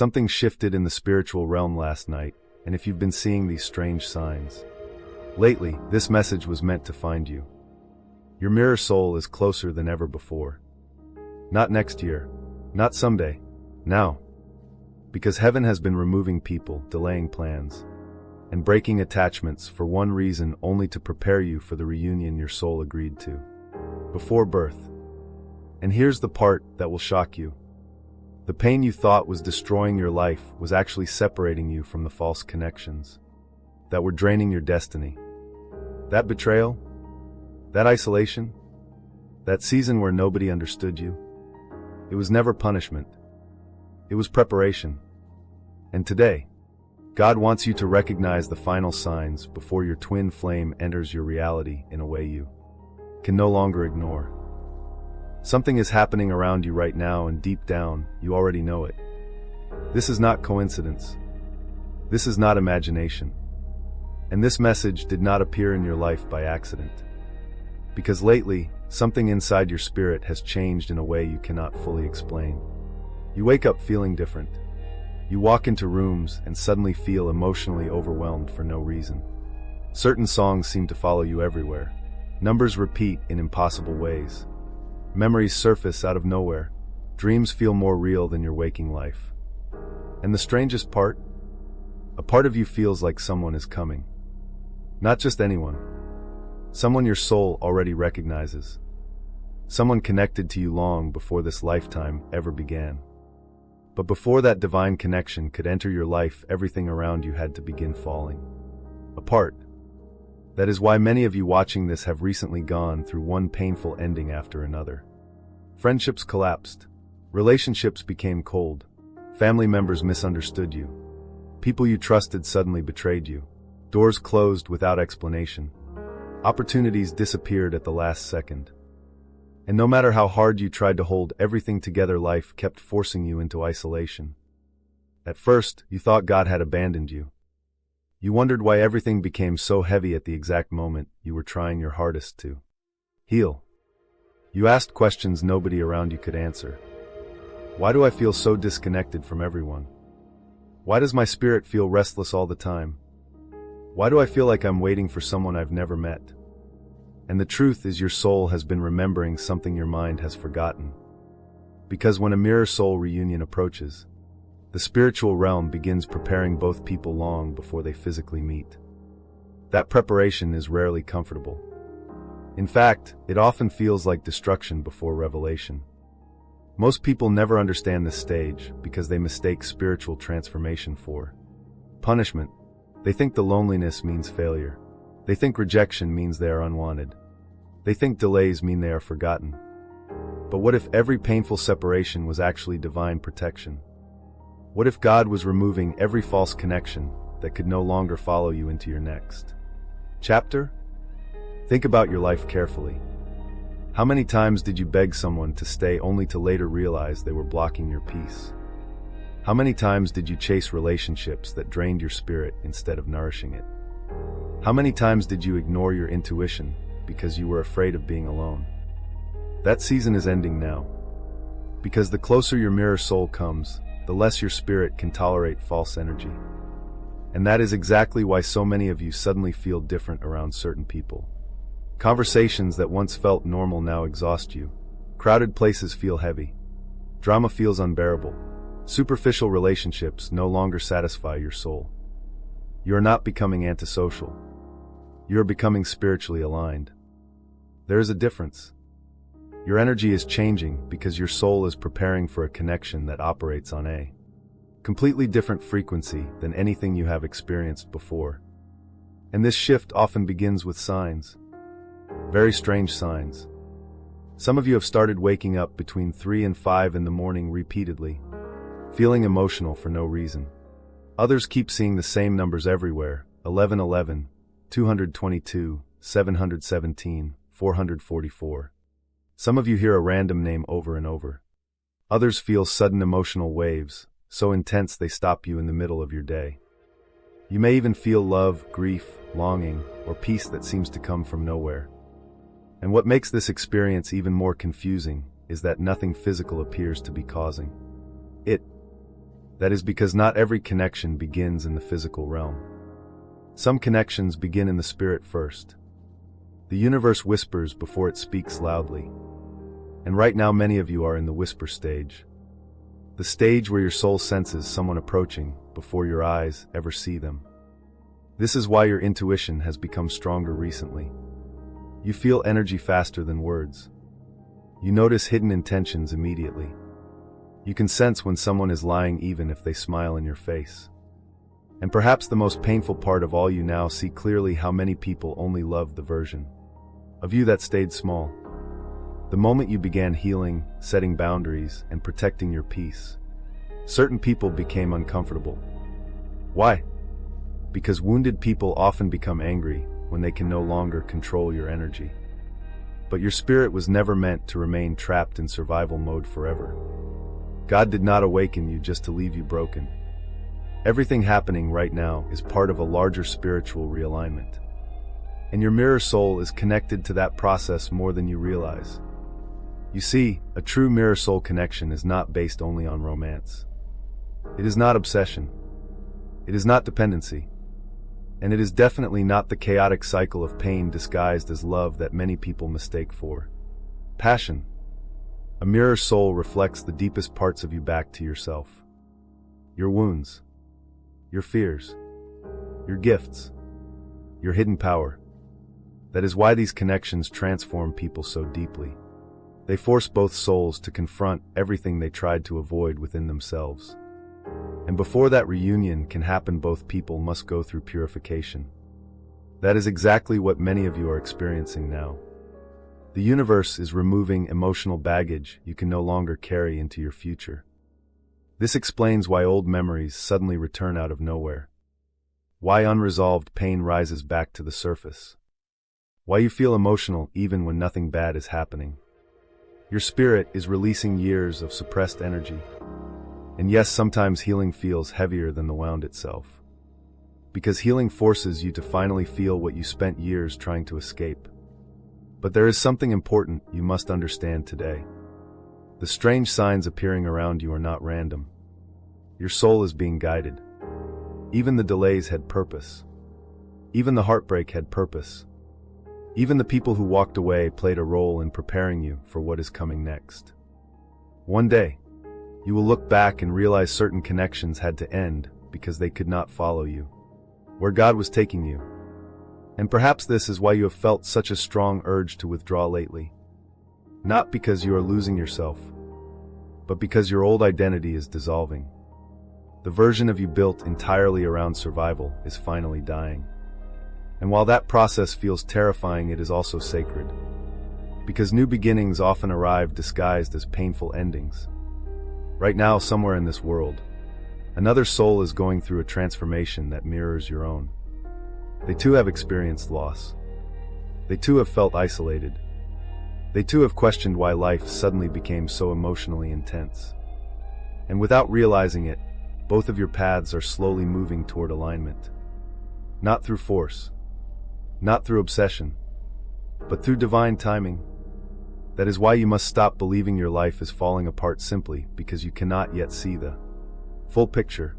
Something shifted in the spiritual realm last night, and if you've been seeing these strange signs lately, this message was meant to find you. Your mirror soul is closer than ever before. Not next year, not someday, now. Because heaven has been removing people, delaying plans, and breaking attachments for one reason only to prepare you for the reunion your soul agreed to before birth. And here's the part that will shock you. The pain you thought was destroying your life was actually separating you from the false connections that were draining your destiny. That betrayal, that isolation, that season where nobody understood you, it was never punishment. It was preparation. And today, God wants you to recognize the final signs before your twin flame enters your reality in a way you can no longer ignore. Something is happening around you right now, and deep down, you already know it. This is not coincidence. This is not imagination. And this message did not appear in your life by accident. Because lately, something inside your spirit has changed in a way you cannot fully explain. You wake up feeling different. You walk into rooms and suddenly feel emotionally overwhelmed for no reason. Certain songs seem to follow you everywhere. Numbers repeat in impossible ways. Memories surface out of nowhere. Dreams feel more real than your waking life. And the strangest part? A part of you feels like someone is coming. Not just anyone. Someone your soul already recognizes. Someone connected to you long before this lifetime ever began. But before that divine connection could enter your life, everything around you had to begin falling apart. That is why many of you watching this have recently gone through one painful ending after another. Friendships collapsed. Relationships became cold. Family members misunderstood you. People you trusted suddenly betrayed you. Doors closed without explanation. Opportunities disappeared at the last second. And no matter how hard you tried to hold everything together, life kept forcing you into isolation. At first, you thought God had abandoned you. You wondered why everything became so heavy at the exact moment you were trying your hardest to heal. You asked questions nobody around you could answer. Why do I feel so disconnected from everyone? Why does my spirit feel restless all the time? Why do I feel like I'm waiting for someone I've never met? And the truth is, your soul has been remembering something your mind has forgotten. Because when a mirror soul reunion approaches, the spiritual realm begins preparing both people long before they physically meet. That preparation is rarely comfortable. In fact, it often feels like destruction before revelation. Most people never understand this stage because they mistake spiritual transformation for punishment. They think the loneliness means failure. They think rejection means they are unwanted. They think delays mean they are forgotten. But what if every painful separation was actually divine protection? What if God was removing every false connection that could no longer follow you into your next chapter? Think about your life carefully. How many times did you beg someone to stay only to later realize they were blocking your peace? How many times did you chase relationships that drained your spirit instead of nourishing it? How many times did you ignore your intuition because you were afraid of being alone? That season is ending now. Because the closer your mirror soul comes, the less your spirit can tolerate false energy. And that is exactly why so many of you suddenly feel different around certain people. Conversations that once felt normal now exhaust you. Crowded places feel heavy. Drama feels unbearable. Superficial relationships no longer satisfy your soul. You are not becoming antisocial. You are becoming spiritually aligned. There is a difference. Your energy is changing because your soul is preparing for a connection that operates on a completely different frequency than anything you have experienced before. And this shift often begins with signs. Very strange signs. Some of you have started waking up between 3 and 5 in the morning repeatedly, feeling emotional for no reason. Others keep seeing the same numbers everywhere: 1111, 222, 717, 444. Some of you hear a random name over and over. Others feel sudden emotional waves, so intense they stop you in the middle of your day. You may even feel love, grief, longing, or peace that seems to come from nowhere. And what makes this experience even more confusing is that nothing physical appears to be causing it. That is because not every connection begins in the physical realm. Some connections begin in the spirit first. The universe whispers before it speaks loudly. And right now many of you are in the whisper stage. The stage where your soul senses someone approaching before your eyes ever see them. This is why your intuition has become stronger recently. You feel energy faster than words. You notice hidden intentions immediately. You can sense when someone is lying even if they smile in your face. And perhaps the most painful part of all, you now see clearly how many people only love the version of you that stayed small. The moment you began healing, setting boundaries, and protecting your peace, certain people became uncomfortable. Why? Because wounded people often become angry when they can no longer control your energy. But your spirit was never meant to remain trapped in survival mode forever. God did not awaken you just to leave you broken. Everything happening right now is part of a larger spiritual realignment. And your mirror soul is connected to that process more than you realize. You see, a true mirror soul connection is not based only on romance. It is not obsession. It is not dependency. And it is definitely not the chaotic cycle of pain disguised as love that many people mistake for passion. A mirror soul reflects the deepest parts of you back to yourself. Your wounds, your fears, your gifts, your hidden power. That is why these connections transform people so deeply. They force both souls to confront everything they tried to avoid within themselves. And before that reunion can happen, both people must go through purification. That is exactly what many of you are experiencing now. The universe is removing emotional baggage you can no longer carry into your future. This explains why old memories suddenly return out of nowhere. Why unresolved pain rises back to the surface. Why you feel emotional even when nothing bad is happening. Your spirit is releasing years of suppressed energy. And yes, sometimes healing feels heavier than the wound itself. Because healing forces you to finally feel what you spent years trying to escape. But there is something important you must understand today. The strange signs appearing around you are not random. Your soul is being guided. Even the delays had purpose. Even the heartbreak had purpose. Even the people who walked away played a role in preparing you for what is coming next. One day, you will look back and realize certain connections had to end because they could not follow you where God was taking you. And perhaps this is why you have felt such a strong urge to withdraw lately. Not because you are losing yourself, but because your old identity is dissolving. The version of you built entirely around survival is finally dying. And while that process feels terrifying, it is also sacred. Because new beginnings often arrive disguised as painful endings. Right now, somewhere in this world, another soul is going through a transformation that mirrors your own. They too have experienced loss. They too have felt isolated. They too have questioned why life suddenly became so emotionally intense. And without realizing it, both of your paths are slowly moving toward alignment. Not through force, not through obsession, but through divine timing. That is why you must stop believing your life is falling apart simply because you cannot yet see the full picture.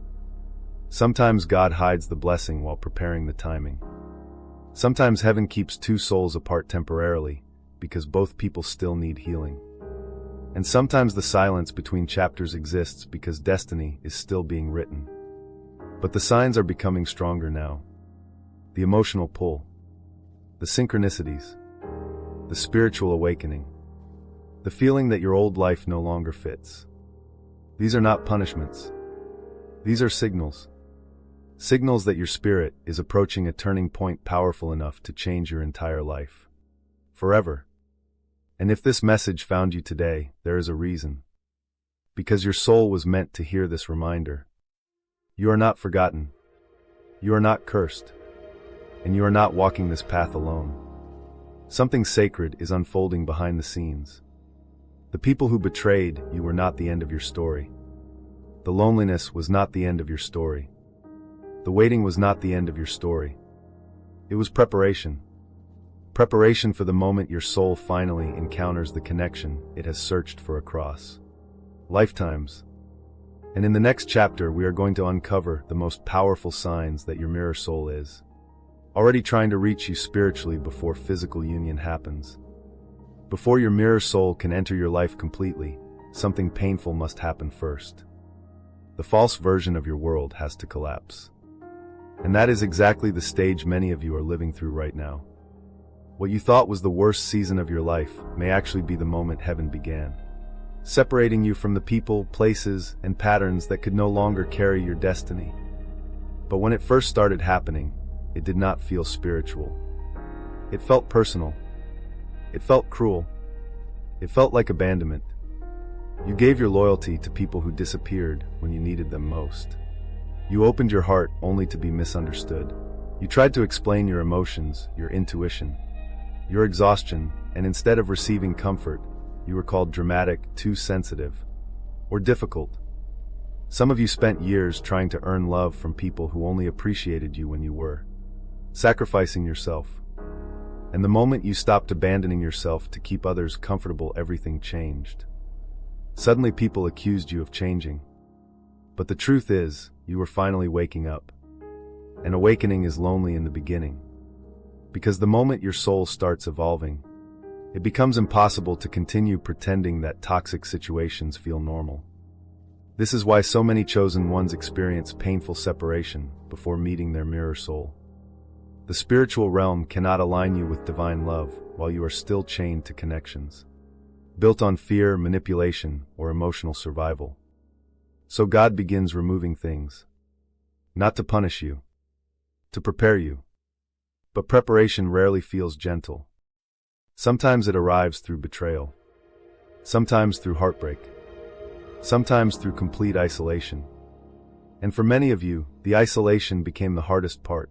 Sometimes God hides the blessing while preparing the timing. Sometimes heaven keeps two souls apart temporarily because both people still need healing. And sometimes the silence between chapters exists because destiny is still being written. But the signs are becoming stronger now. The emotional pull, the synchronicities, the spiritual awakening, the feeling that your old life no longer fits. These are not punishments. These are signals. Signals that your spirit is approaching a turning point powerful enough to change your entire life. Forever. And if this message found you today, there is a reason. Because your soul was meant to hear this reminder. You are not forgotten. You are not cursed. And you are not walking this path alone. Something sacred is unfolding behind the scenes. The people who betrayed you were not the end of your story. The loneliness was not the end of your story. The waiting was not the end of your story. It was preparation. Preparation for the moment your soul finally encounters the connection it has searched for across lifetimes. And in the next chapter, we are going to uncover the most powerful signs that your mirror soul is already trying to reach you spiritually before physical union happens. Before your mirror soul can enter your life completely, something painful must happen first. The false version of your world has to collapse. And that is exactly the stage many of you are living through right now. What you thought was the worst season of your life may actually be the moment heaven began, separating you from the people, places, and patterns that could no longer carry your destiny. But when it first started happening, it did not feel spiritual. It felt personal. It felt cruel. It felt like abandonment. You gave your loyalty to people who disappeared when you needed them most. You opened your heart only to be misunderstood. You tried to explain your emotions, your intuition, your exhaustion, and instead of receiving comfort, you were called dramatic, too sensitive, or difficult. Some of you spent years trying to earn love from people who only appreciated you when you were, sacrificing yourself. And the moment you stopped abandoning yourself to keep others comfortable, everything changed. Suddenly people accused you of changing. But the truth is, you were finally waking up. An awakening is lonely in the beginning. Because the moment your soul starts evolving, it becomes impossible to continue pretending that toxic situations feel normal. This is why so many chosen ones experience painful separation before meeting their mirror soul. The spiritual realm cannot align you with divine love while you are still chained to connections built on fear, manipulation, or emotional survival. So God begins removing things, not to punish you, to prepare you. But preparation rarely feels gentle. Sometimes it arrives through betrayal, sometimes through heartbreak, sometimes through complete isolation. And for many of you, the isolation became the hardest part.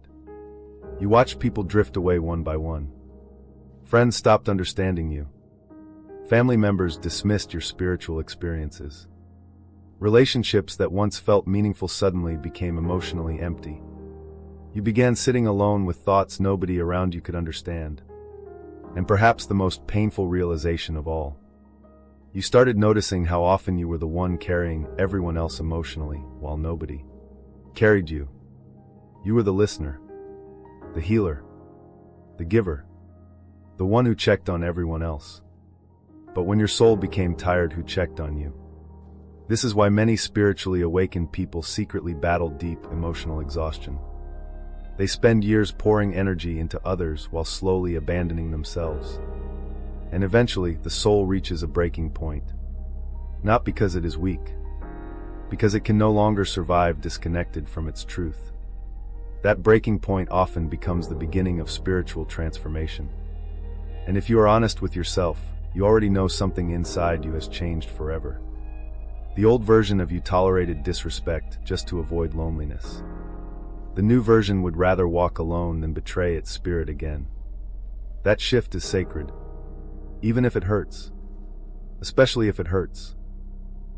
You watched people drift away one by one. Friends stopped understanding you. Family members dismissed your spiritual experiences. Relationships that once felt meaningful suddenly became emotionally empty. You began sitting alone with thoughts nobody around you could understand. And perhaps the most painful realization of all, you started noticing how often you were the one carrying everyone else emotionally while nobody carried you. You were the listener, the healer, the giver, the one who checked on everyone else. But when your soul became tired, who checked on you? This is why many spiritually awakened people secretly battle deep emotional exhaustion. They spend years pouring energy into others while slowly abandoning themselves. And eventually, the soul reaches a breaking point. Not because it is weak, because it can no longer survive disconnected from its truth. That breaking point often becomes the beginning of spiritual transformation. And if you are honest with yourself, you already know something inside you has changed forever. The old version of you tolerated disrespect just to avoid loneliness. The new version would rather walk alone than betray its spirit again. That shift is sacred, even if it hurts. Especially if it hurts.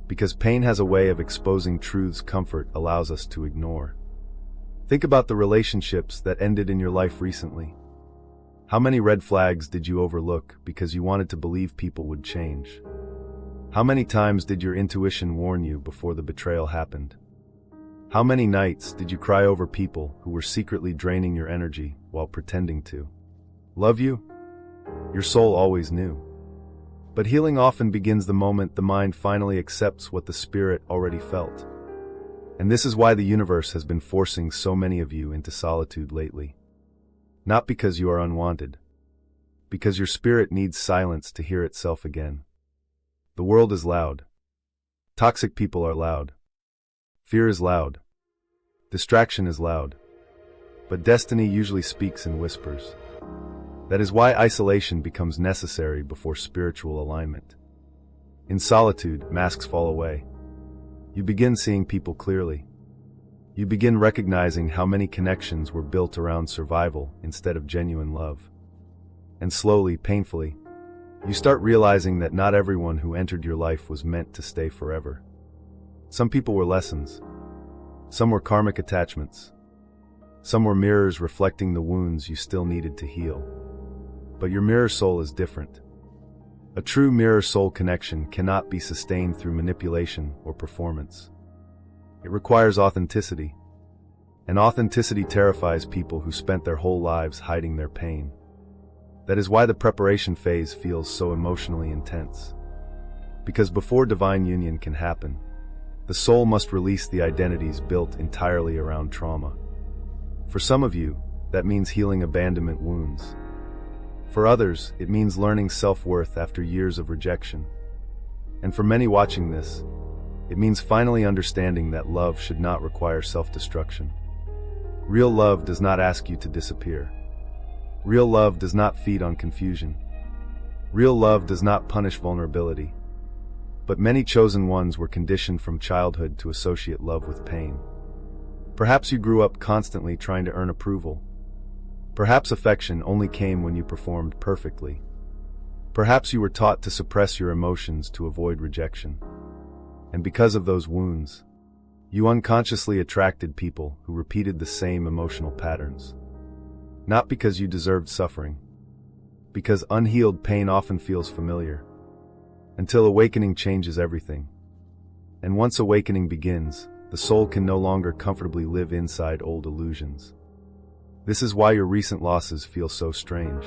Because pain has a way of exposing truths comfort allows us to ignore. Think about the relationships that ended in your life recently. How many red flags did you overlook because you wanted to believe people would change? How many times did your intuition warn you before the betrayal happened? How many nights did you cry over people who were secretly draining your energy while pretending to love you? Your soul always knew. But healing often begins the moment the mind finally accepts what the spirit already felt. And this is why the universe has been forcing so many of you into solitude lately. Not because you are unwanted, because your spirit needs silence to hear itself again. The world is loud. Toxic people are loud. Fear is loud. Distraction is loud. But destiny usually speaks in whispers. That is why isolation becomes necessary before spiritual alignment. In solitude, masks fall away. You begin seeing people clearly. You begin recognizing how many connections were built around survival instead of genuine love. And slowly, painfully, you start realizing that not everyone who entered your life was meant to stay forever. Some people were lessons. Some were karmic attachments. Some were mirrors reflecting the wounds you still needed to heal. But your mirror soul is different. A true mirror soul connection cannot be sustained through manipulation or performance. It requires authenticity. And authenticity terrifies people who spent their whole lives hiding their pain. That is why the preparation phase feels so emotionally intense. Because before divine union can happen, the soul must release the identities built entirely around trauma. For some of you, that means healing abandonment wounds. For others, it means learning self-worth after years of rejection. And for many watching this, it means finally understanding that love should not require self-destruction. Real love does not ask you to disappear. Real love does not feed on confusion. Real love does not punish vulnerability. But many chosen ones were conditioned from childhood to associate love with pain. Perhaps you grew up constantly trying to earn approval. Perhaps affection only came when you performed perfectly. Perhaps you were taught to suppress your emotions to avoid rejection. And because of those wounds, you unconsciously attracted people who repeated the same emotional patterns. Not because you deserved suffering, because unhealed pain often feels familiar, until awakening changes everything. And once awakening begins, the soul can no longer comfortably live inside old illusions. This is why your recent losses feel so strange.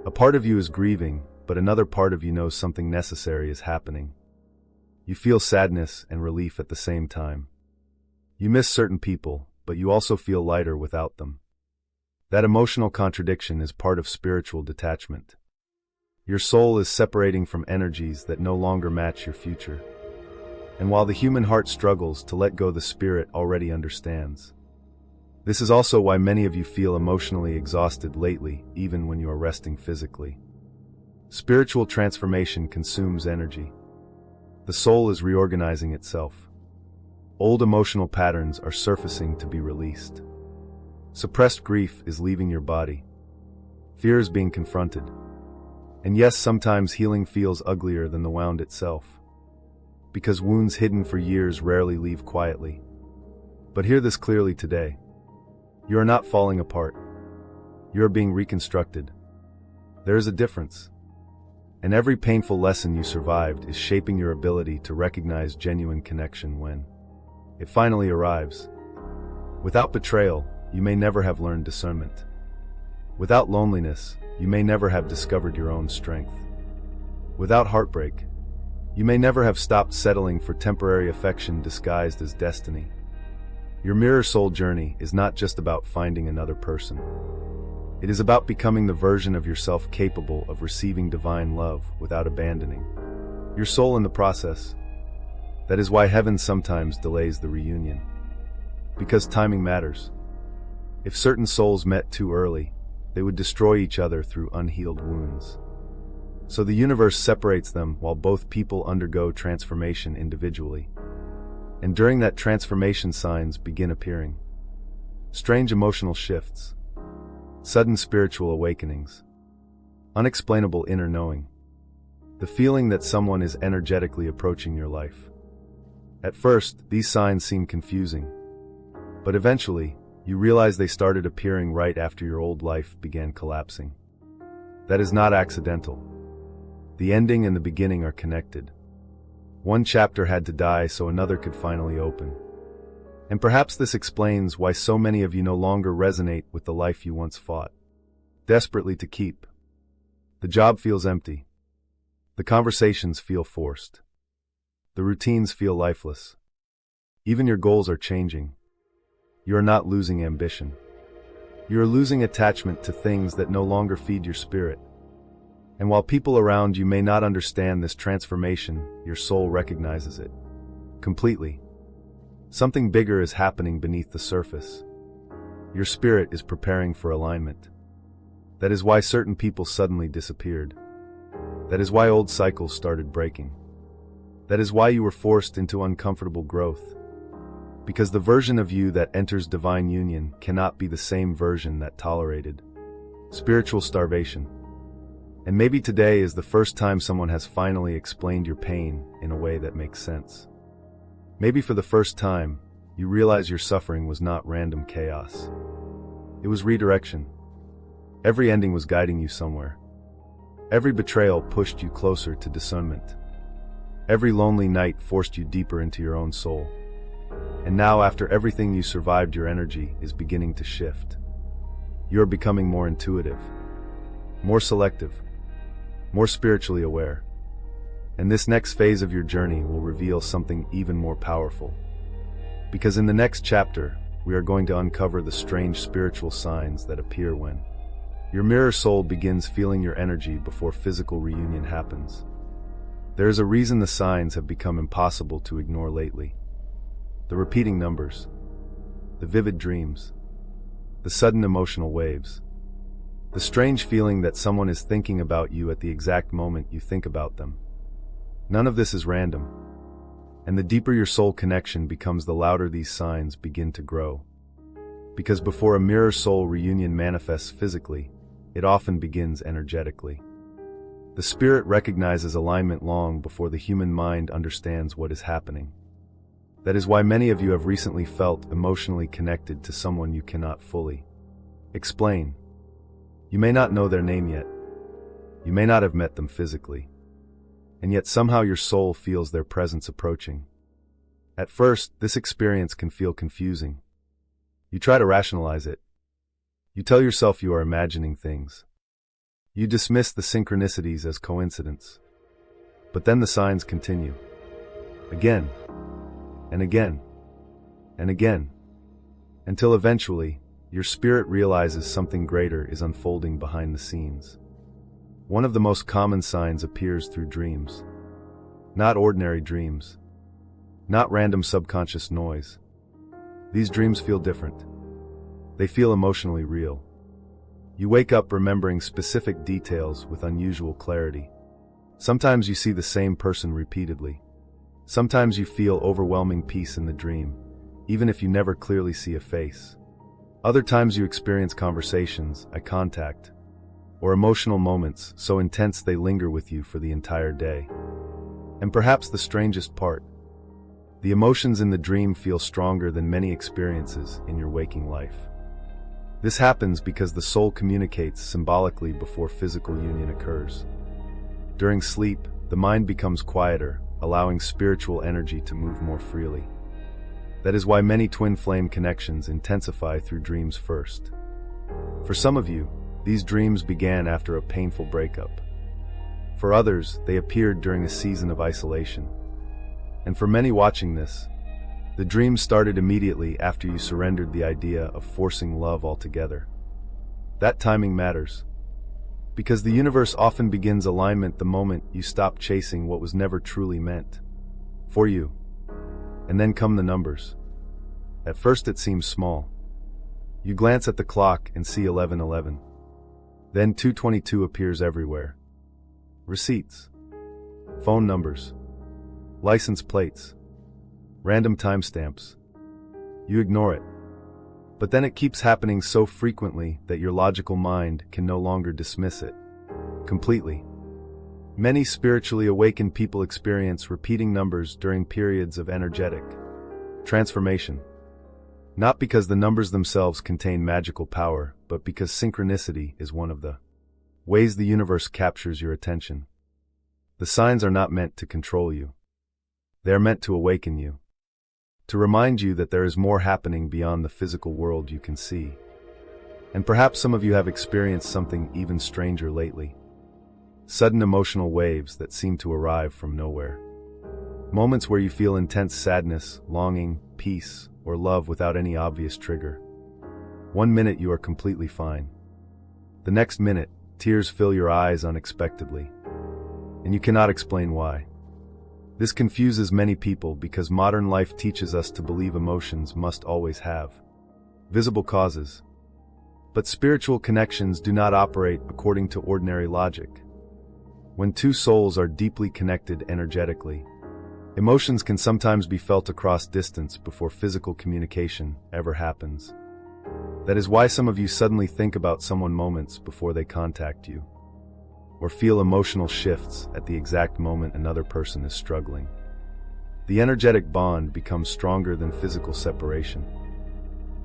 A part of you is grieving, but another part of you knows something necessary is happening. You feel sadness and relief at the same time. You miss certain people, but you also feel lighter without them. That emotional contradiction is part of spiritual detachment. Your soul is separating from energies that no longer match your future. And while the human heart struggles to let go, the spirit already understands. This is also why many of you feel emotionally exhausted lately, even when you are resting physically. Spiritual transformation consumes energy. The soul is reorganizing itself. Old emotional patterns are surfacing to be released. Suppressed grief is leaving your body. Fear is being confronted. And yes, sometimes healing feels uglier than the wound itself. Because wounds hidden for years rarely leave quietly. But hear this clearly today. You are not falling apart. You are being reconstructed. There is a difference. And every painful lesson you survived is shaping your ability to recognize genuine connection when it finally arrives. Without betrayal, you may never have learned discernment. Without loneliness, you may never have discovered your own strength. Without heartbreak, you may never have stopped settling for temporary affection disguised as destiny. Your mirror soul journey is not just about finding another person. It is about becoming the version of yourself capable of receiving divine love without abandoning your soul in the process. That is why heaven sometimes delays the reunion. Because timing matters. If certain souls met too early, they would destroy each other through unhealed wounds. So the universe separates them while both people undergo transformation individually. And during that transformation, signs begin appearing. Strange emotional shifts. Sudden spiritual awakenings. Unexplainable inner knowing. The feeling that someone is energetically approaching your life. At first, these signs seem confusing. But eventually, you realize they started appearing right after your old life began collapsing. That is not accidental. The ending and the beginning are connected. One chapter had to die so another could finally open. And perhaps this explains why so many of you no longer resonate with the life you once fought desperately to keep. The job feels empty. The conversations feel forced. The routines feel lifeless. Even your goals are changing. You are not losing ambition. You are losing attachment to things that no longer feed your spirit. And while people around you may not understand this transformation, your soul recognizes it completely. Something bigger is happening beneath the surface. Your spirit is preparing for alignment. That is why certain people suddenly disappeared. That is why old cycles started breaking. That is why you were forced into uncomfortable growth. Because the version of you that enters divine union cannot be the same version that tolerated spiritual starvation. And maybe today is the first time someone has finally explained your pain in a way that makes sense. Maybe for the first time, you realize your suffering was not random chaos. It was redirection. Every ending was guiding you somewhere. Every betrayal pushed you closer to discernment. Every lonely night forced you deeper into your own soul. And now, after everything you survived, your energy is beginning to shift. You are becoming more intuitive, more selective, more spiritually aware. And this next phase of your journey will reveal something even more powerful. Because in the next chapter, we are going to uncover the strange spiritual signs that appear when your mirror soul begins feeling your energy before physical reunion happens. There is a reason the signs have become impossible to ignore lately. The repeating numbers, the vivid dreams, the sudden emotional waves, the strange feeling that someone is thinking about you at the exact moment you think about them. None of this is random, and the deeper your soul connection becomes, the louder these signs begin to grow. Because before a mirror soul reunion manifests physically, it often begins energetically. The spirit recognizes alignment long before the human mind understands what is happening. That is why many of you have recently felt emotionally connected to someone you cannot fully explain. You may not know their name yet. You may not have met them physically. And yet somehow your soul feels their presence approaching. At first, this experience can feel confusing. You try to rationalize it. You tell yourself you are imagining things. You dismiss the synchronicities as coincidence. But then the signs continue. Again, and again, and again, until eventually, your spirit realizes something greater is unfolding behind the scenes. One of the most common signs appears through dreams. Not ordinary dreams. Not random subconscious noise. These dreams feel different. They feel emotionally real. You wake up remembering specific details with unusual clarity. Sometimes you see the same person repeatedly. Sometimes you feel overwhelming peace in the dream, even if you never clearly see a face. Other times you experience conversations, eye contact, or emotional moments so intense they linger with you for the entire day. And perhaps the strangest part, the emotions in the dream feel stronger than many experiences in your waking life. This happens because the soul communicates symbolically before physical union occurs. During sleep, the mind becomes quieter, allowing spiritual energy to move more freely. That is why many twin flame connections intensify through dreams first. For some of you, these dreams began after a painful breakup. For others, they appeared during a season of isolation. And for many watching this, the dreams started immediately after you surrendered the idea of forcing love altogether. That timing matters, because the universe often begins alignment the moment you stop chasing what was never truly meant for you. And then come the numbers. At first it seems small. You glance at the clock and see 11:11. Then 222 appears everywhere. Receipts, phone numbers, license plates, random timestamps. You ignore it. But then it keeps happening so frequently that your logical mind can no longer dismiss it completely. Many spiritually awakened people experience repeating numbers during periods of energetic transformation. Not because the numbers themselves contain magical power, but because synchronicity is one of the ways the universe captures your attention. The signs are not meant to control you. They are meant to awaken you, to remind you that there is more happening beyond the physical world you can see. And perhaps some of you have experienced something even stranger lately. Sudden emotional waves that seem to arrive from nowhere. Moments where you feel intense sadness, longing, peace, or love without any obvious trigger. One minute you are completely fine. The next minute, tears fill your eyes unexpectedly. And you cannot explain why. This confuses many people because modern life teaches us to believe emotions must always have visible causes. But spiritual connections do not operate according to ordinary logic. When two souls are deeply connected energetically, emotions can sometimes be felt across distance before physical communication ever happens. That is why some of you suddenly think about someone moments before they contact you, or feel emotional shifts at the exact moment another person is struggling. The energetic bond becomes stronger than physical separation.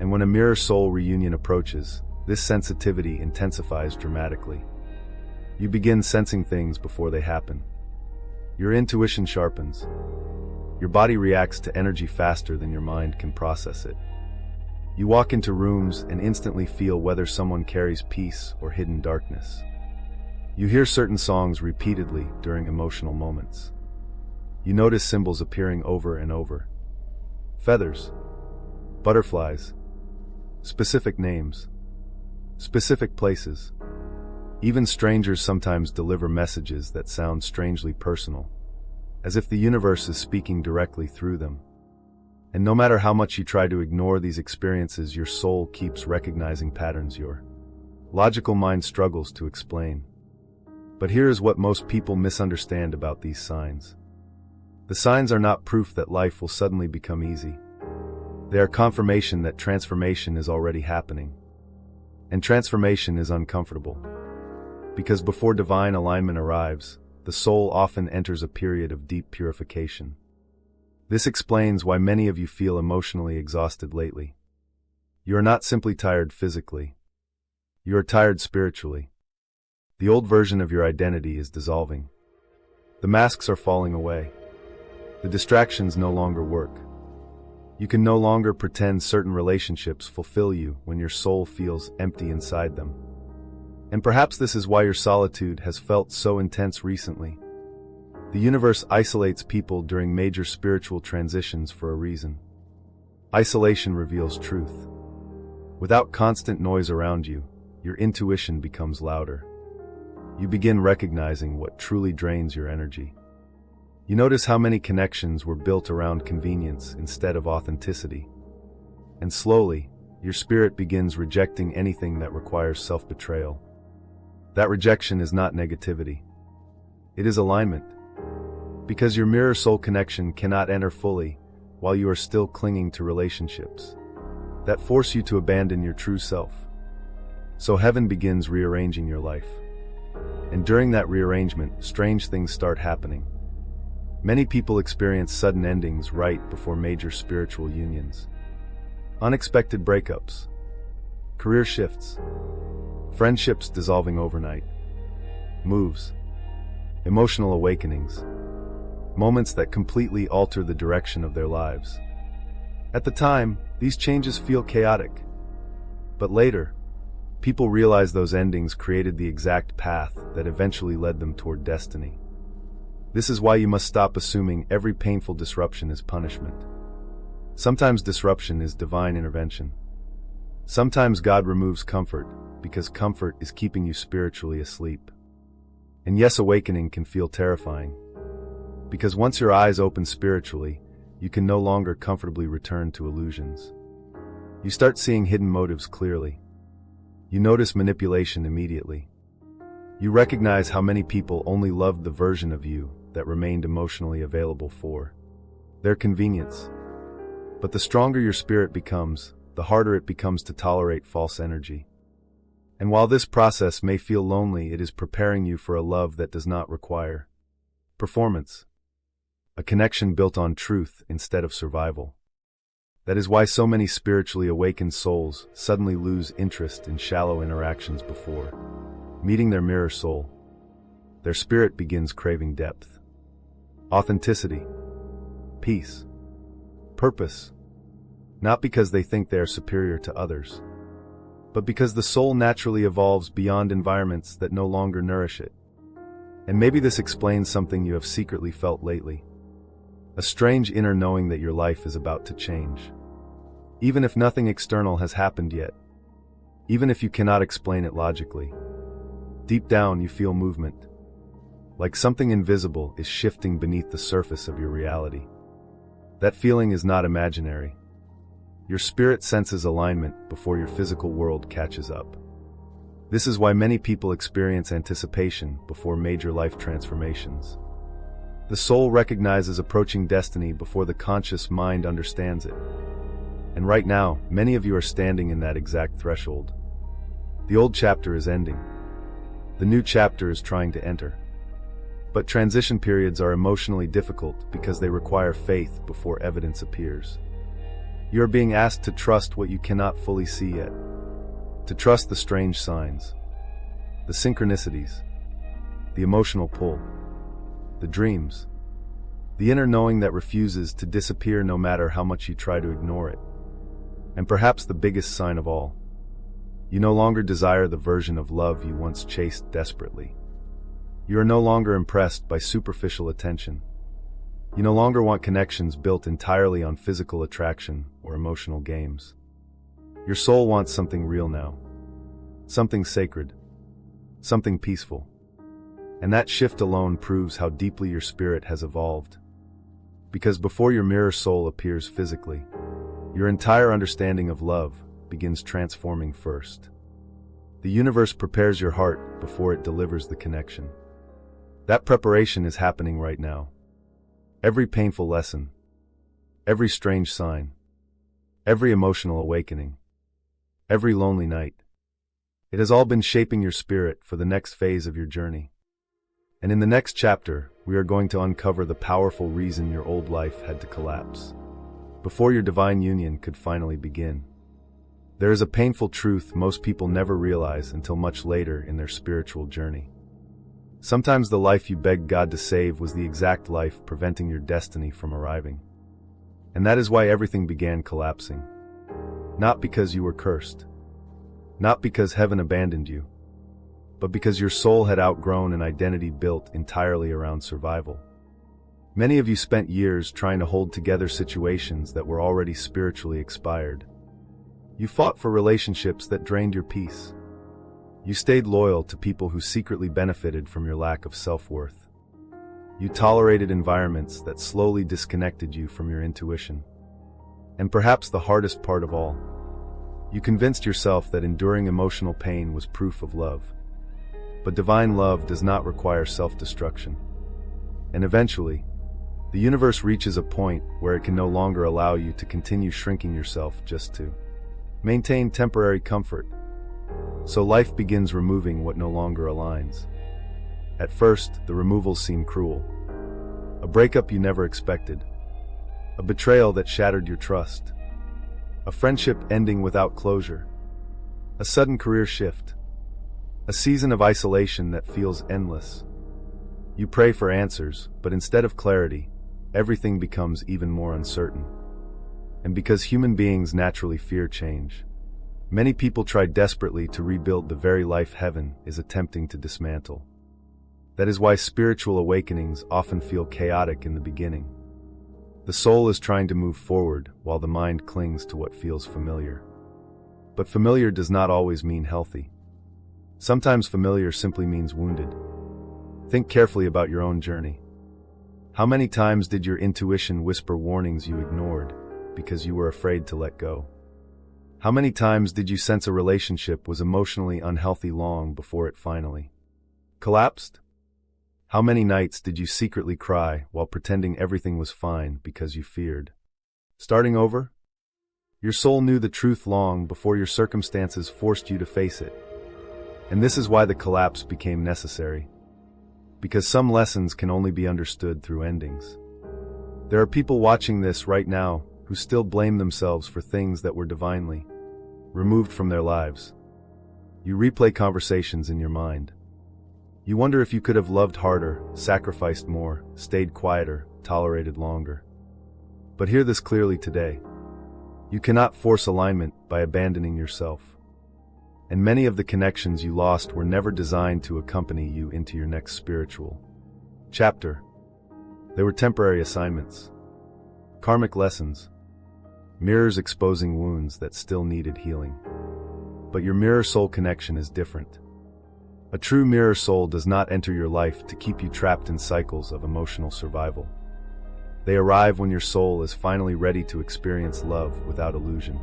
And when a mirror soul reunion approaches, this sensitivity intensifies dramatically. You begin sensing things before they happen. Your intuition sharpens. Your body reacts to energy faster than your mind can process it. You walk into rooms and instantly feel whether someone carries peace or hidden darkness. You hear certain songs repeatedly during emotional moments. You notice symbols appearing over and over. Feathers, butterflies, specific names, specific places. Even strangers sometimes deliver messages that sound strangely personal, as if the universe is speaking directly through them. And no matter how much you try to ignore these experiences, your soul keeps recognizing patterns your logical mind struggles to explain. But here is what most people misunderstand about these signs. The signs are not proof that life will suddenly become easy. They are confirmation that transformation is already happening. And transformation is uncomfortable. Because before divine alignment arrives, the soul often enters a period of deep purification. This explains why many of you feel emotionally exhausted lately. You are not simply tired physically. You are tired spiritually. The old version of your identity is dissolving. The masks are falling away. The distractions no longer work. You can no longer pretend certain relationships fulfill you when your soul feels empty inside them. And perhaps this is why your solitude has felt so intense recently. The universe isolates people during major spiritual transitions for a reason. Isolation reveals truth. Without constant noise around you, your intuition becomes louder. You begin recognizing what truly drains your energy. You notice how many connections were built around convenience instead of authenticity. And slowly, your spirit begins rejecting anything that requires self-betrayal. That rejection is not negativity. It is alignment. Because your mirror soul connection cannot enter fully while you are still clinging to relationships that force you to abandon your true self. So heaven begins rearranging your life. And during that rearrangement, strange things start happening. Many people experience sudden endings right before major spiritual unions. Unexpected breakups, career shifts, friendships dissolving overnight, moves, emotional awakenings, moments that completely alter the direction of their lives. At the time, these changes feel chaotic. But later, people realize those endings created the exact path that eventually led them toward destiny. This is why you must stop assuming every painful disruption is punishment. Sometimes disruption is divine intervention. Sometimes God removes comfort because comfort is keeping you spiritually asleep. And yes, awakening can feel terrifying. Because once your eyes open spiritually, you can no longer comfortably return to illusions. You start seeing hidden motives clearly. You notice manipulation immediately. You recognize how many people only loved the version of you that remained emotionally available for their convenience. But the stronger your spirit becomes, the harder it becomes to tolerate false energy. And while this process may feel lonely, it is preparing you for a love that does not require performance. A connection built on truth instead of survival. That is why so many spiritually awakened souls suddenly lose interest in shallow interactions before meeting their mirror soul. Their spirit begins craving depth, authenticity, peace, purpose, not because they think they are superior to others, but because the soul naturally evolves beyond environments that no longer nourish it. And maybe this explains something you have secretly felt lately. A strange inner knowing that your life is about to change. Even if nothing external has happened yet. Even if you cannot explain it logically. Deep down you feel movement. Like something invisible is shifting beneath the surface of your reality. That feeling is not imaginary. Your spirit senses alignment before your physical world catches up. This is why many people experience anticipation before major life transformations. The soul recognizes approaching destiny before the conscious mind understands it. And right now, many of you are standing in that exact threshold. The old chapter is ending. The new chapter is trying to enter. But transition periods are emotionally difficult because they require faith before evidence appears. You are being asked to trust what you cannot fully see yet. To trust the strange signs, the synchronicities, the emotional pull, the dreams, The inner knowing that refuses to disappear no matter how much you try to ignore it. And perhaps the biggest sign of all, you no longer desire the version of love you once chased desperately. You are no longer impressed by superficial attention. You no longer want connections built entirely on physical attraction or emotional games. Your soul wants something real now. Something sacred. Something peaceful. And that shift alone proves how deeply your spirit has evolved. Because before your mirror soul appears physically, your entire understanding of love begins transforming first. The universe prepares your heart before it delivers the connection. That preparation is happening right now. Every painful lesson, every strange sign, every emotional awakening, every lonely night. It has all been shaping your spirit for the next phase of your journey. And in the next chapter, we are going to uncover the powerful reason your old life had to collapse, before your divine union could finally begin. There is a painful truth most people never realize until much later in their spiritual journey. Sometimes the life you begged God to save was the exact life preventing your destiny from arriving. And that is why everything began collapsing. Not because you were cursed. Not because heaven abandoned you. But because your soul had outgrown an identity built entirely around survival. Many of you spent years trying to hold together situations that were already spiritually expired. You fought for relationships that drained your peace. You stayed loyal to people who secretly benefited from your lack of self-worth. You tolerated environments that slowly disconnected you from your intuition. And perhaps the hardest part of all, you convinced yourself that enduring emotional pain was proof of love. But divine love does not require self-destruction. And eventually, the universe reaches a point where it can no longer allow you to continue shrinking yourself just to maintain temporary comfort. So life begins removing what no longer aligns. At first, the removals seem cruel. A breakup you never expected. A betrayal that shattered your trust. A friendship ending without closure. A sudden career shift. A season of isolation that feels endless. You pray for answers, but instead of clarity, everything becomes even more uncertain. And because human beings naturally fear change, many people try desperately to rebuild the very life heaven is attempting to dismantle. That is why spiritual awakenings often feel chaotic in the beginning. The soul is trying to move forward while the mind clings to what feels familiar. But familiar does not always mean healthy. Sometimes familiar simply means wounded. Think carefully about your own journey. How many times did your intuition whisper warnings you ignored because you were afraid to let go? How many times did you sense a relationship was emotionally unhealthy long before it finally collapsed? How many nights did you secretly cry while pretending everything was fine because you feared starting over? Your soul knew the truth long before your circumstances forced you to face it. And this is why the collapse became necessary. Because some lessons can only be understood through endings. There are people watching this right now who still blame themselves for things that were divinely removed from their lives. You replay conversations in your mind. You wonder if you could have loved harder, sacrificed more, stayed quieter, tolerated longer. But hear this clearly today. You cannot force alignment by abandoning yourself. And many of the connections you lost were never designed to accompany you into your next spiritual chapter. They were temporary assignments, karmic lessons, mirrors exposing wounds that still needed healing. But your mirror soul connection is different. A true mirror soul does not enter your life to keep you trapped in cycles of emotional survival. They arrive when your soul is finally ready to experience love without illusion.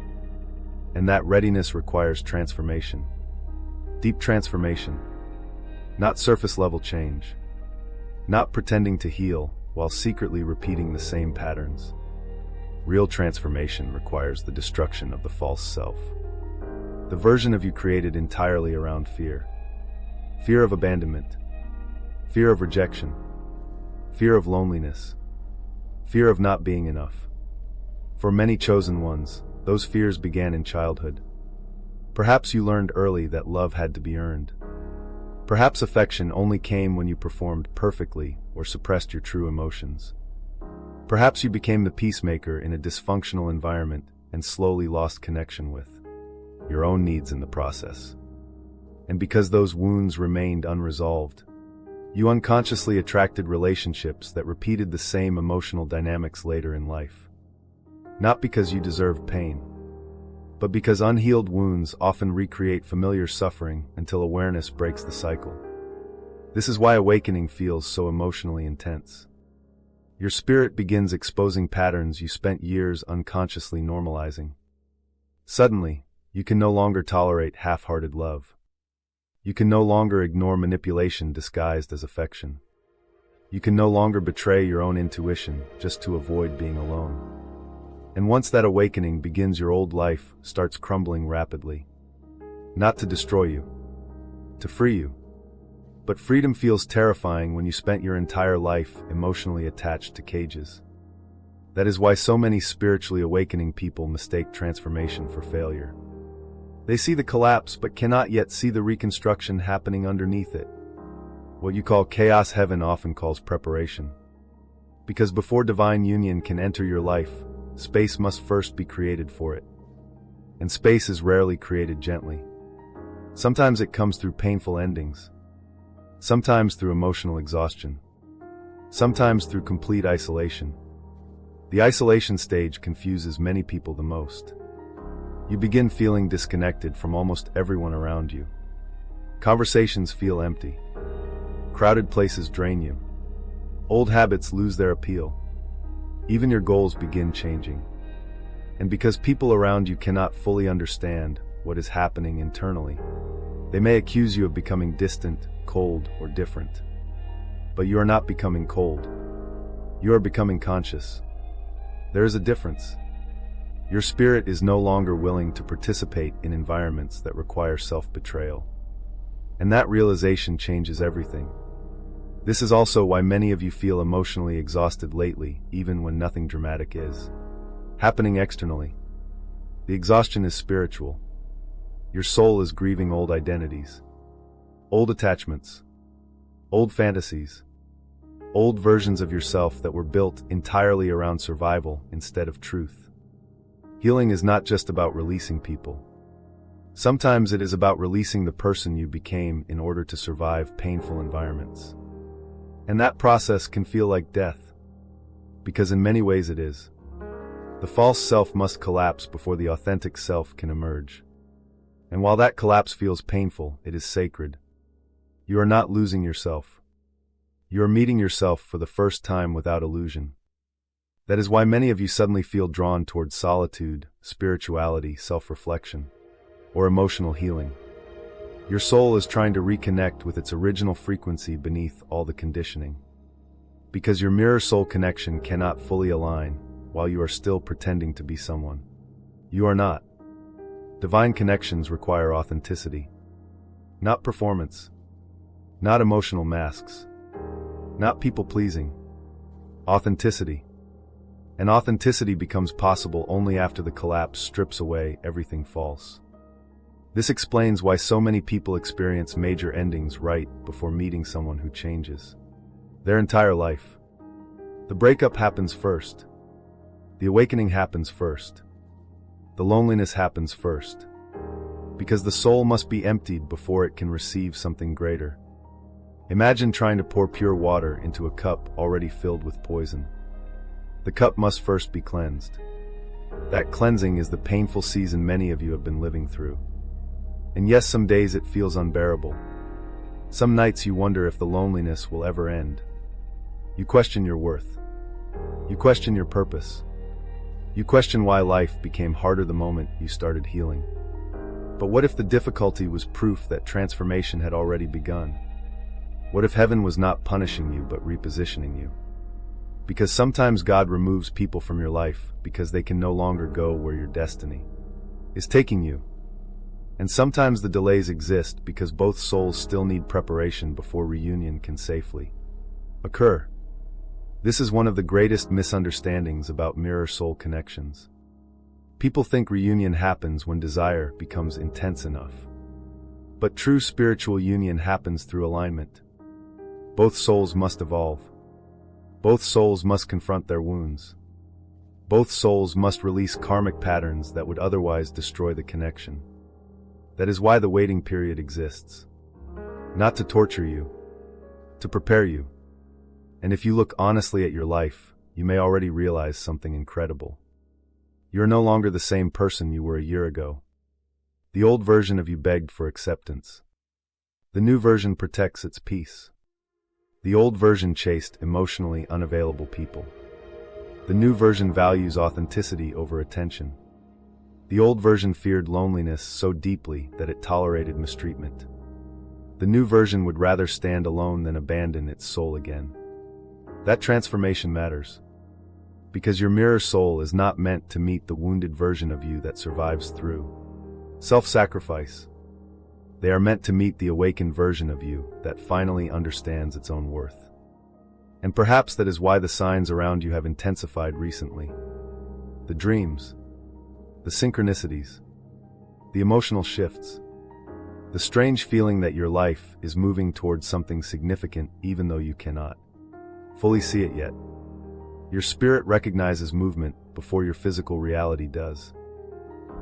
And that readiness requires transformation. Deep transformation. Not surface-level change. Not pretending to heal while secretly repeating the same patterns. Real transformation requires the destruction of the false self. The version of you created entirely around fear. Fear of abandonment. Fear of rejection. Fear of loneliness. Fear of not being enough. For many chosen ones, those fears began in childhood. Perhaps you learned early that love had to be earned. Perhaps affection only came when you performed perfectly or suppressed your true emotions. Perhaps you became the peacemaker in a dysfunctional environment and slowly lost connection with your own needs in the process. And because those wounds remained unresolved, you unconsciously attracted relationships that repeated the same emotional dynamics later in life. Not because you deserved pain, but because unhealed wounds often recreate familiar suffering until awareness breaks the cycle. This is why awakening feels so emotionally intense. Your spirit begins exposing patterns you spent years unconsciously normalizing. Suddenly, you can no longer tolerate half-hearted love. You can no longer ignore manipulation disguised as affection. You can no longer betray your own intuition just to avoid being alone. And once that awakening begins, your old life starts crumbling rapidly. Not to destroy you, to free you. But freedom feels terrifying when you spent your entire life emotionally attached to cages. That is why so many spiritually awakening people mistake transformation for failure. They see the collapse but cannot yet see the reconstruction happening underneath it. What you call chaos, heaven often calls preparation. Because before divine union can enter your life, space must first be created for it. And space is rarely created gently. Sometimes it comes through painful endings. Sometimes through emotional exhaustion. Sometimes through complete isolation. The isolation stage confuses many people the most. You begin feeling disconnected from almost everyone around you. Conversations feel empty. Crowded places drain you. Old habits lose their appeal. Even your goals begin changing. And because people around you cannot fully understand what is happening internally, they may accuse you of becoming distant, cold, or different. But you are not becoming cold. You are becoming conscious. There is a difference. Your spirit is no longer willing to participate in environments that require self-betrayal. And that realization changes everything. This is also why many of you feel emotionally exhausted lately, even when nothing dramatic is happening externally. The exhaustion is spiritual. Your soul is grieving old identities, old attachments, old fantasies, old versions of yourself that were built entirely around survival instead of truth. Healing is not just about releasing people. Sometimes it is about releasing the person you became in order to survive painful environments. And that process can feel like death, because in many ways it is. The false self must collapse before the authentic self can emerge. And while that collapse feels painful, it is sacred. You are not losing yourself. You are meeting yourself for the first time without illusion. That is why many of you suddenly feel drawn towards solitude, spirituality, self-reflection, or emotional healing. Your soul is trying to reconnect with its original frequency beneath all the conditioning. Because your mirror soul connection cannot fully align while you are still pretending to be someone you are not. Divine connections require authenticity. Not performance. Not emotional masks. Not people-pleasing. Authenticity. And authenticity becomes possible only after the collapse strips away everything false. This explains why so many people experience major endings right before meeting someone who changes their entire life. The breakup happens first. The awakening happens first. The loneliness happens first. Because the soul must be emptied before it can receive something greater. Imagine trying to pour pure water into a cup already filled with poison. The cup must first be cleansed. That cleansing is the painful season many of you have been living through. And yes, some days it feels unbearable. Some nights you wonder if the loneliness will ever end. You question your worth. You question your purpose. You question why life became harder the moment you started healing. But what if the difficulty was proof that transformation had already begun? What if heaven was not punishing you but repositioning you? Because sometimes God removes people from your life because they can no longer go where your destiny is taking you. And sometimes the delays exist because both souls still need preparation before reunion can safely occur. This is one of the greatest misunderstandings about mirror soul connections. People think reunion happens when desire becomes intense enough. But true spiritual union happens through alignment. Both souls must evolve. Both souls must confront their wounds. Both souls must release karmic patterns that would otherwise destroy the connection. That is why the waiting period exists. Not to torture you, to prepare you. And if you look honestly at your life, you may already realize something incredible. You are no longer the same person you were a year ago. The old version of you begged for acceptance. The new version protects its peace. The old version chased emotionally unavailable people. The new version values authenticity over attention. The old version feared loneliness so deeply that it tolerated mistreatment. The new version would rather stand alone than abandon its soul again. That transformation matters. Because your mirror soul is not meant to meet the wounded version of you that survives through self-sacrifice. They are meant to meet the awakened version of you that finally understands its own worth. And perhaps that is why the signs around you have intensified recently. The dreams, the synchronicities, the emotional shifts, the strange feeling that your life is moving towards something significant even though you cannot fully see it yet. Your spirit recognizes movement before your physical reality does.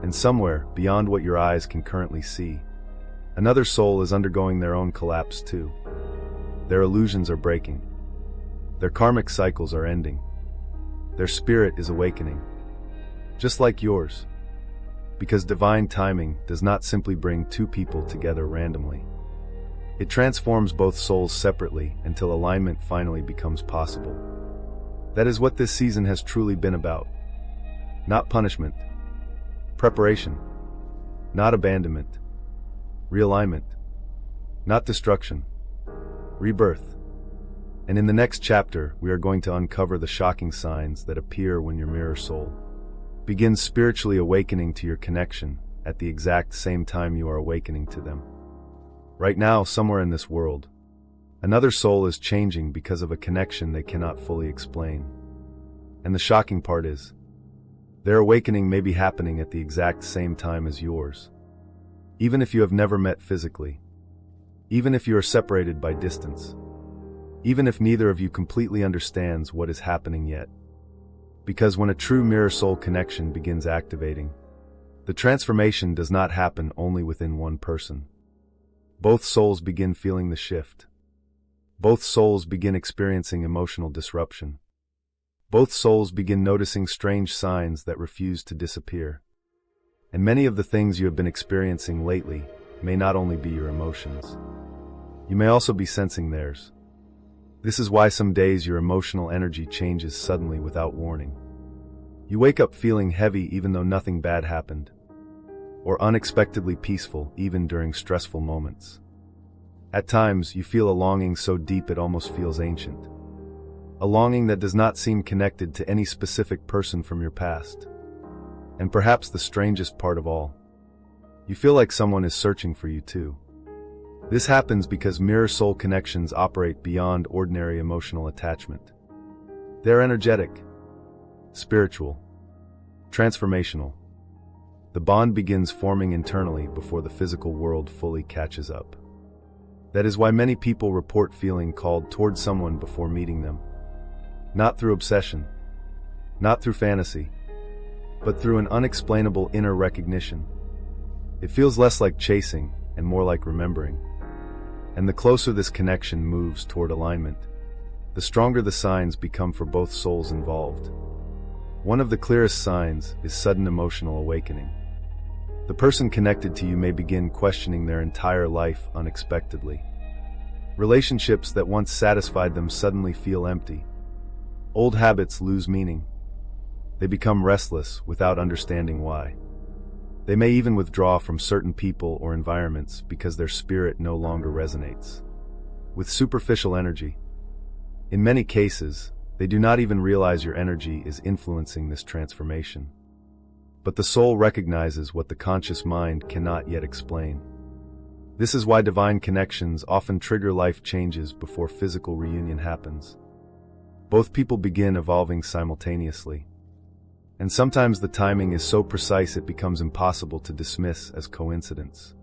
And somewhere, beyond what your eyes can currently see, another soul is undergoing their own collapse too. Their illusions are breaking. Their karmic cycles are ending. Their spirit is awakening. Just like yours. Because divine timing does not simply bring two people together randomly. It transforms both souls separately until alignment finally becomes possible. That is what this season has truly been about. Not punishment. Preparation. Not abandonment. Realignment. Not destruction. Rebirth. And in the next chapter, we are going to uncover the shocking signs that appear when your mirror soul begins spiritually awakening to your connection at the exact same time you are awakening to them. Right now, somewhere in this world, another soul is changing because of a connection they cannot fully explain. And the shocking part is, their awakening may be happening at the exact same time as yours. Even if you have never met physically. Even if you are separated by distance. Even if neither of you completely understands what is happening yet. Because when a true mirror soul connection begins activating, the transformation does not happen only within one person. Both souls begin feeling the shift. Both souls begin experiencing emotional disruption. Both souls begin noticing strange signs that refuse to disappear. And many of the things you have been experiencing lately may not only be your emotions. You may also be sensing theirs. This is why some days your emotional energy changes suddenly without warning. You wake up feeling heavy even though nothing bad happened. Or unexpectedly peaceful even during stressful moments. At times, you feel a longing so deep it almost feels ancient. A longing that does not seem connected to any specific person from your past. And perhaps the strangest part of all, you feel like someone is searching for you too. This happens because mirror soul connections operate beyond ordinary emotional attachment. They're energetic, spiritual, transformational. The bond begins forming internally before the physical world fully catches up. That is why many people report feeling called toward someone before meeting them. Not through obsession, not through fantasy, but through an unexplainable inner recognition. It feels less like chasing and more like remembering. And the closer this connection moves toward alignment, the stronger the signs become for both souls involved. One of the clearest signs is sudden emotional awakening. The person connected to you may begin questioning their entire life unexpectedly. Relationships that once satisfied them suddenly feel empty. Old habits lose meaning. They become restless without understanding why. They may even withdraw from certain people or environments because their spirit no longer resonates with superficial energy. In many cases, they do not even realize your energy is influencing this transformation. But the soul recognizes what the conscious mind cannot yet explain. This is why divine connections often trigger life changes before physical reunion happens. Both people begin evolving simultaneously. And sometimes the timing is so precise it becomes impossible to dismiss as coincidence.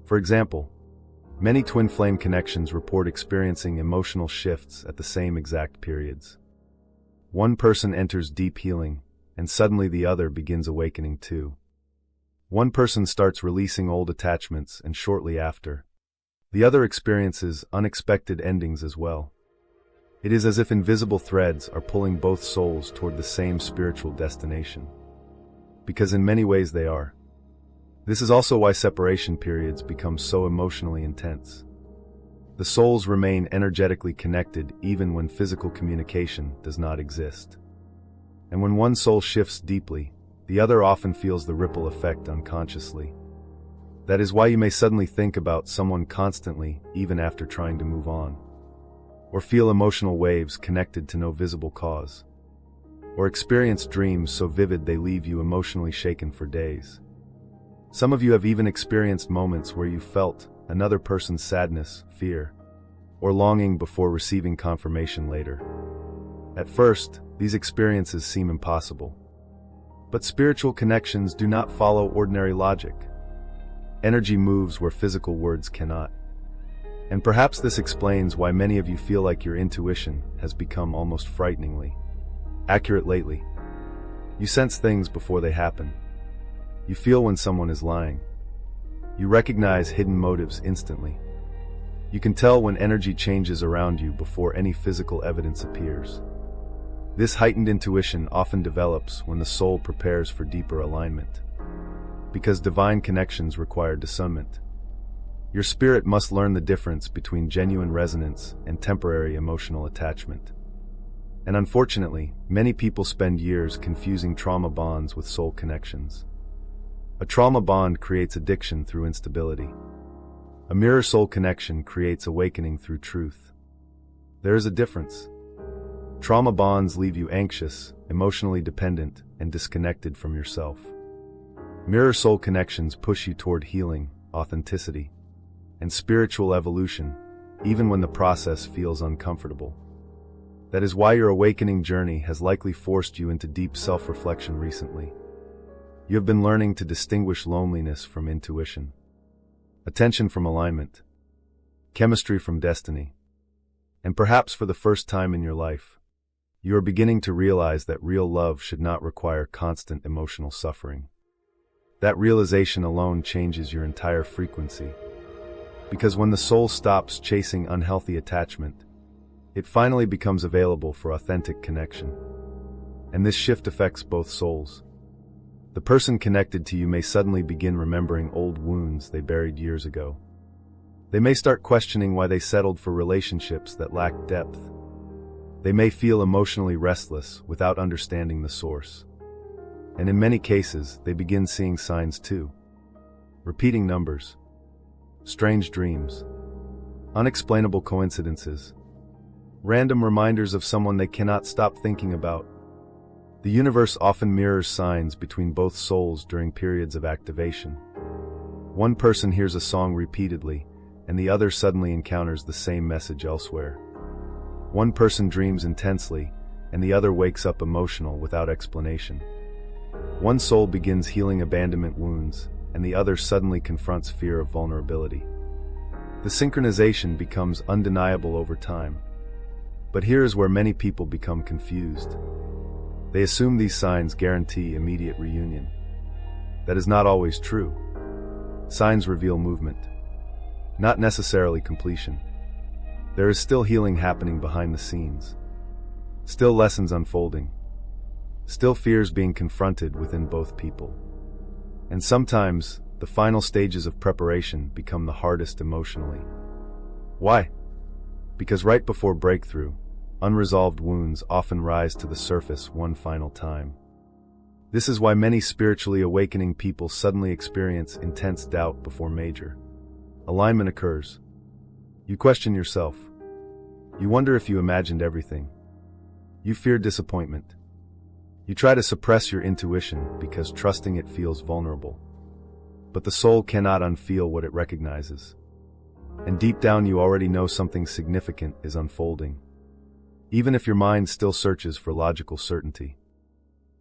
For example, Many twin flame connections report experiencing emotional shifts at the same exact periods. One person enters deep healing, and suddenly the other begins awakening too. One person starts releasing old attachments, and shortly after, the other experiences unexpected endings as well. It is as if invisible threads are pulling both souls toward the same spiritual destination. Because in many ways they are. This is also why separation periods become so emotionally intense. The souls remain energetically connected even when physical communication does not exist. And when one soul shifts deeply, the other often feels the ripple effect unconsciously. That is why you may suddenly think about someone constantly even after trying to move on. Or feel emotional waves connected to no visible cause. Or experience dreams so vivid they leave you emotionally shaken for days. Some of you have even experienced moments where you felt another person's sadness, fear, or longing before receiving confirmation later. At first, these experiences seem impossible. But spiritual connections do not follow ordinary logic. Energy moves where physical words cannot. And perhaps this explains why many of you feel like your intuition has become almost frighteningly accurate lately. You sense things before they happen. You feel when someone is lying. You recognize hidden motives instantly. You can tell when energy changes around you before any physical evidence appears. This heightened intuition often develops when the soul prepares for deeper alignment. Because divine connections require discernment. Your spirit must learn the difference between genuine resonance and temporary emotional attachment. And unfortunately, many people spend years confusing trauma bonds with soul connections. A trauma bond creates addiction through instability. A mirror soul connection creates awakening through truth. There is a difference. Trauma bonds leave you anxious, emotionally dependent, and disconnected from yourself. Mirror soul connections push you toward healing, authenticity, and spiritual evolution, even when the process feels uncomfortable. That is why your awakening journey has likely forced you into deep self-reflection recently. You have been learning to distinguish loneliness from intuition, attention from alignment, chemistry from destiny. And perhaps for the first time in your life, you are beginning to realize that real love should not require constant emotional suffering. That realization alone changes your entire frequency. Because when the soul stops chasing unhealthy attachment, it finally becomes available for authentic connection. And this shift affects both souls. The person connected to you may suddenly begin remembering old wounds they buried years ago. They may start questioning why they settled for relationships that lack depth. They may feel emotionally restless without understanding the source. And in many cases, they begin seeing signs too. Repeating numbers, strange dreams, unexplainable coincidences, random reminders of someone they cannot stop thinking about. The universe often mirrors signs between both souls during periods of activation. One person hears a song repeatedly, and the other suddenly encounters the same message elsewhere. One person dreams intensely, and the other wakes up emotional without explanation. One soul begins healing abandonment wounds, and the other suddenly confronts fear of vulnerability. The synchronization becomes undeniable over time. But here is where many people become confused. They assume these signs guarantee immediate reunion. That is not always true. Signs reveal movement, not necessarily completion. There is still healing happening behind the scenes. Still lessons unfolding. Still fears being confronted within both people. And sometimes, the final stages of preparation become the hardest emotionally. Why? Because right before breakthrough, unresolved wounds often rise to the surface one final time. This is why many spiritually awakening people suddenly experience intense doubt before major alignment occurs. You question yourself. You wonder if you imagined everything. You fear disappointment. You try to suppress your intuition because trusting it feels vulnerable. But the soul cannot unfeel what it recognizes. And deep down you already know something significant is unfolding, even if your mind still searches for logical certainty.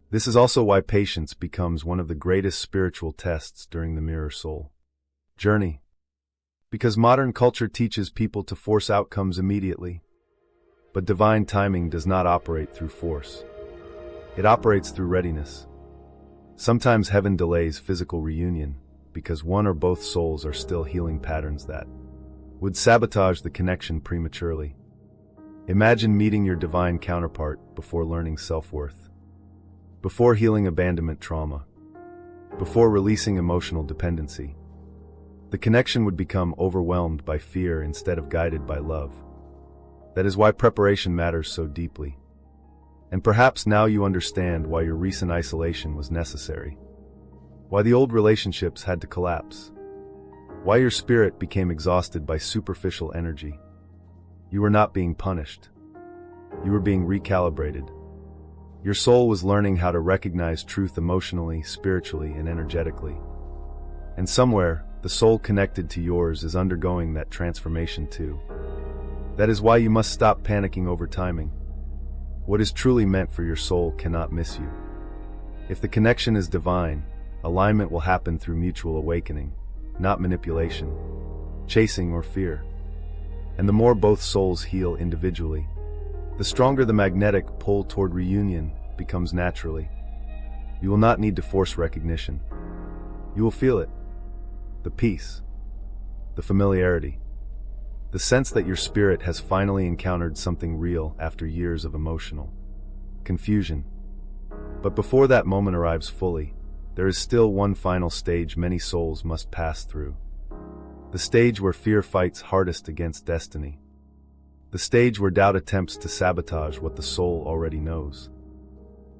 This is also why patience becomes one of the greatest spiritual tests during the mirror soul journey. Because modern culture teaches people to force outcomes immediately. But divine timing does not operate through force. It operates through readiness. Sometimes heaven delays physical reunion because one or both souls are still healing patterns that would sabotage the connection prematurely. Imagine meeting your divine counterpart before learning self-worth, before healing abandonment trauma, before releasing emotional dependency. The connection would become overwhelmed by fear instead of guided by love. That is why preparation matters so deeply. And perhaps now you understand why your recent isolation was necessary. Why the old relationships had to collapse. Why your spirit became exhausted by superficial energy. You were not being punished. You were being recalibrated. Your soul was learning how to recognize truth emotionally, spiritually, and energetically. And somewhere, the soul connected to yours is undergoing that transformation too. That is why you must stop panicking over timing. What is truly meant for your soul cannot miss you. If the connection is divine, alignment will happen through mutual awakening, not manipulation, chasing, or fear. And the more both souls heal individually, the stronger the magnetic pull toward reunion becomes naturally. You will not need to force recognition. You will feel it. The peace, the familiarity, the sense that your spirit has finally encountered something real after years of emotional confusion. But before that moment arrives fully, there is still one final stage many souls must pass through. The stage where fear fights hardest against destiny. The stage where doubt attempts to sabotage what the soul already knows.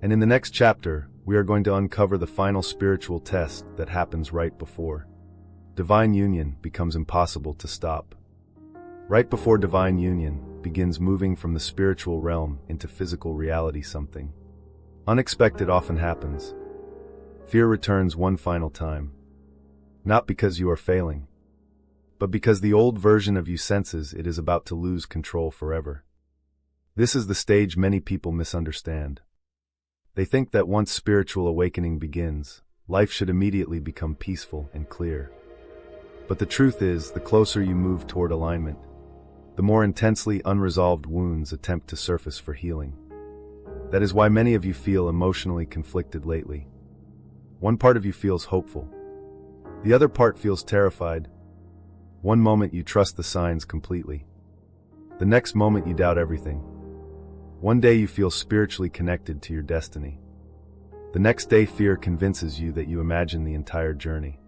And in the next chapter, we are going to uncover the final spiritual test that happens right before divine union becomes impossible to stop. Right before divine union begins moving from the spiritual realm into physical reality, something unexpected often happens. Fear returns one final time. Not because you are failing, but because the old version of you senses it is about to lose control forever. This is the stage many people misunderstand. They think that once spiritual awakening begins, life should immediately become peaceful and clear. But the truth is, the closer you move toward alignment, the more intensely unresolved wounds attempt to surface for healing. That is why many of you feel emotionally conflicted lately. One part of you feels hopeful. The other part feels terrified. One moment you trust the signs completely. The next moment you doubt everything. One day you feel spiritually connected to your destiny. The next day fear convinces you that you imagine the entire journey.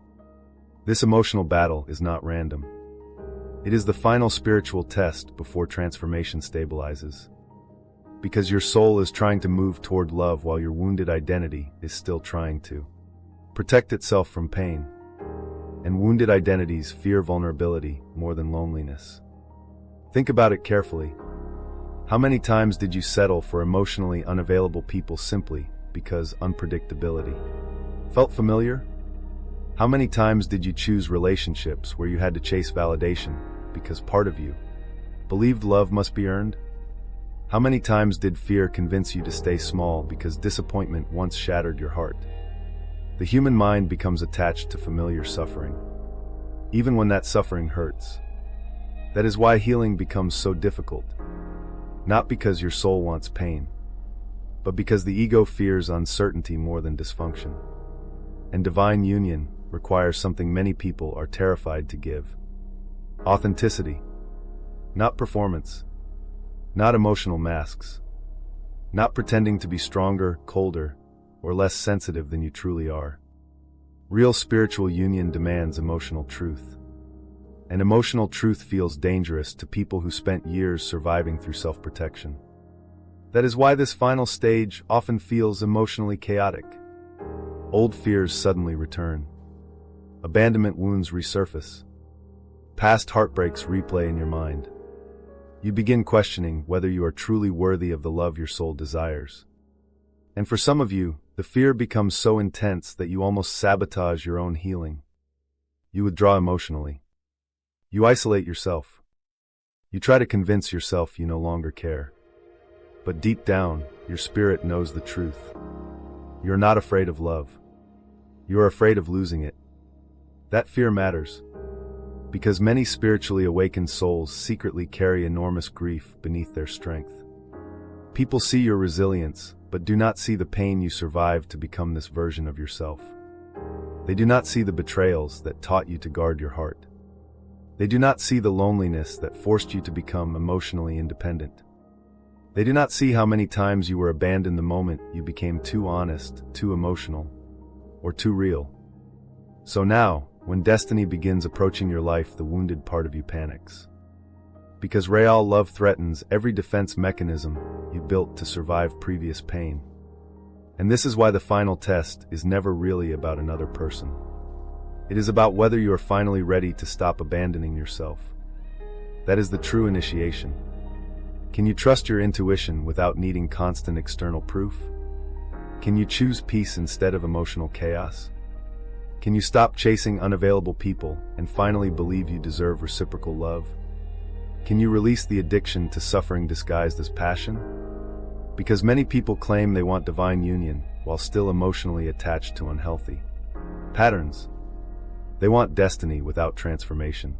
This emotional battle is not random. It is the final spiritual test before transformation stabilizes. Because your soul is trying to move toward love while your wounded identity is still trying to protect itself from pain. And wounded identities fear vulnerability more than loneliness. Think about it carefully. How many times did you settle for emotionally unavailable people simply because unpredictability felt familiar? How many times did you choose relationships where you had to chase validation because part of you believed love must be earned? How many times did fear convince you to stay small because disappointment once shattered your heart? The human mind becomes attached to familiar suffering, even when that suffering hurts. That is why healing becomes so difficult. Not because your soul wants pain, but because the ego fears uncertainty more than dysfunction. And divine union requires something many people are terrified to give. Authenticity. Not performance. Not emotional masks. Not pretending to be stronger, colder, or less sensitive than you truly are. Real spiritual union demands emotional truth. And emotional truth feels dangerous to people who spent years surviving through self-protection. That is why this final stage often feels emotionally chaotic. Old fears suddenly return. Abandonment wounds resurface. Past heartbreaks replay in your mind. You begin questioning whether you are truly worthy of the love your soul desires. And for some of you, the fear becomes so intense that you almost sabotage your own healing. You withdraw emotionally. You isolate yourself. You try to convince yourself you no longer care. But deep down, your spirit knows the truth. You are not afraid of love. You are afraid of losing it. That fear matters. Because many spiritually awakened souls secretly carry enormous grief beneath their strength. People see your resilience, but do not see the pain you survived to become this version of yourself. They do not see the betrayals that taught you to guard your heart. They do not see the loneliness that forced you to become emotionally independent. They do not see how many times you were abandoned the moment you became too honest, too emotional, or too real. So now, when destiny begins approaching your life, the wounded part of you panics. Because real love threatens every defense mechanism you built to survive previous pain. And this is why the final test is never really about another person. It is about whether you are finally ready to stop abandoning yourself. That is the true initiation. Can you trust your intuition without needing constant external proof? Can you choose peace instead of emotional chaos? Can you stop chasing unavailable people and finally believe you deserve reciprocal love? Can you release the addiction to suffering disguised as passion? Because many people claim they want divine union while still emotionally attached to unhealthy patterns. They want destiny without transformation.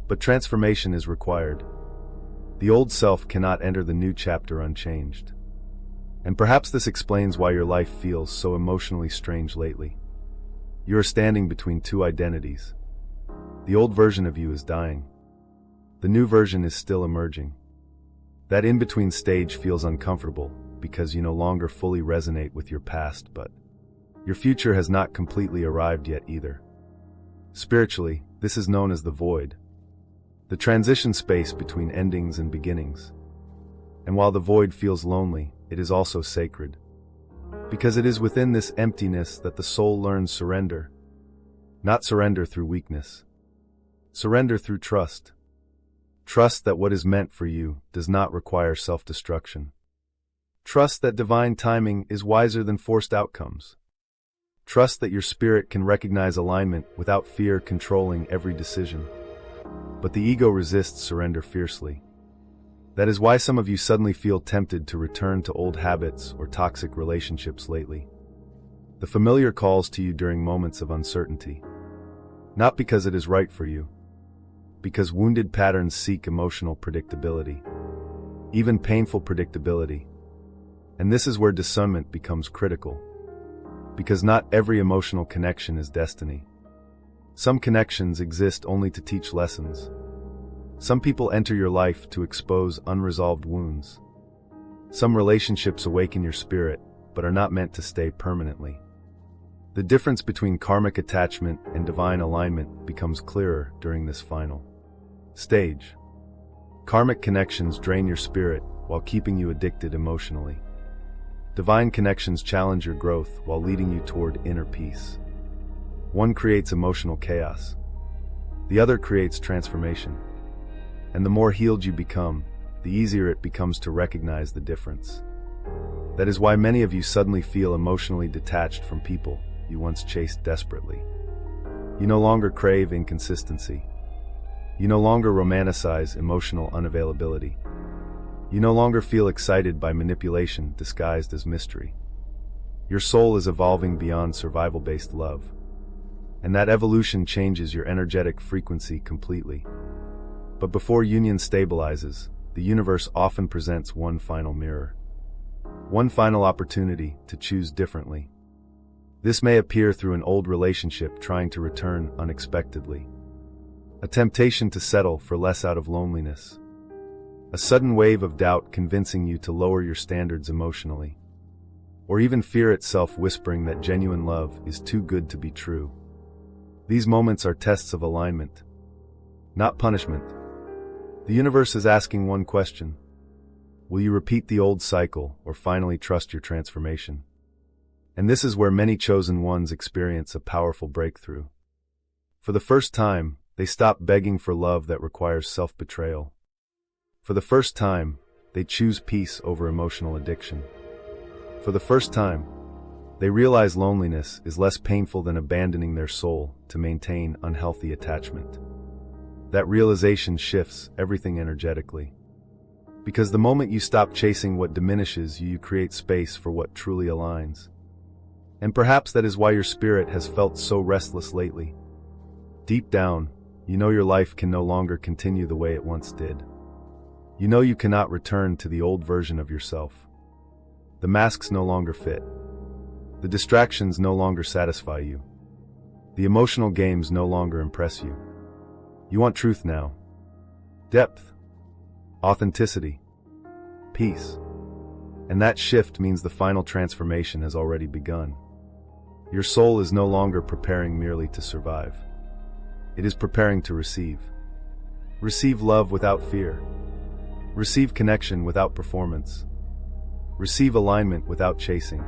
But transformation is required. The old self cannot enter the new chapter unchanged. And perhaps this explains why your life feels so emotionally strange lately. You are standing between two identities. The old version of you is dying. The new version is still emerging. That in-between stage feels uncomfortable because you no longer fully resonate with your past, but your future has not completely arrived yet either. Spiritually, this is known as the void, the transition space between endings and beginnings. And while the void feels lonely, it is also sacred. Because it is within this emptiness that the soul learns surrender. Not surrender through weakness. Surrender through trust. Trust that what is meant for you does not require self-destruction. Trust that divine timing is wiser than forced outcomes. Trust that your spirit can recognize alignment without fear controlling every decision. But the ego resists surrender fiercely. That is why some of you suddenly feel tempted to return to old habits or toxic relationships lately. The familiar calls to you during moments of uncertainty. Not because it is right for you. Because wounded patterns seek emotional predictability. Even painful predictability. And this is where discernment becomes critical. Because not every emotional connection is destiny. Some connections exist only to teach lessons. Some people enter your life to expose unresolved wounds. Some relationships awaken your spirit, but are not meant to stay permanently. The difference between karmic attachment and divine alignment becomes clearer during this final stage. Karmic connections drain your spirit while keeping you addicted emotionally. Divine connections challenge your growth while leading you toward inner peace. One creates emotional chaos. The other creates transformation. And the more healed you become, the easier it becomes to recognize the difference. That is why many of you suddenly feel emotionally detached from people you once chased desperately. You no longer crave inconsistency. You no longer romanticize emotional unavailability. You no longer feel excited by manipulation disguised as mystery. Your soul is evolving beyond survival-based love. And that evolution changes your energetic frequency completely. But before union stabilizes, the universe often presents one final mirror. One final opportunity to choose differently. This may appear through an old relationship trying to return unexpectedly. A temptation to settle for less out of loneliness. A sudden wave of doubt convincing you to lower your standards emotionally. Or even fear itself whispering that genuine love is too good to be true. These moments are tests of alignment, not punishment. The universe is asking one question. Will you repeat the old cycle or finally trust your transformation? And this is where many chosen ones experience a powerful breakthrough. For the first time, they stop begging for love that requires self-betrayal. For the first time, they choose peace over emotional addiction. For the first time, they realize loneliness is less painful than abandoning their soul to maintain unhealthy attachment. That realization shifts everything energetically. Because the moment you stop chasing what diminishes you, you create space for what truly aligns. And perhaps that is why your spirit has felt so restless lately. Deep down, you know your life can no longer continue the way it once did. You know you cannot return to the old version of yourself. The masks no longer fit. The distractions no longer satisfy you. The emotional games no longer impress you. You want truth now. Depth. Authenticity. Peace. And that shift means the final transformation has already begun. Your soul is no longer preparing merely to survive. It is preparing to receive. Receive love without fear. Receive connection without performance. Receive alignment without chasing.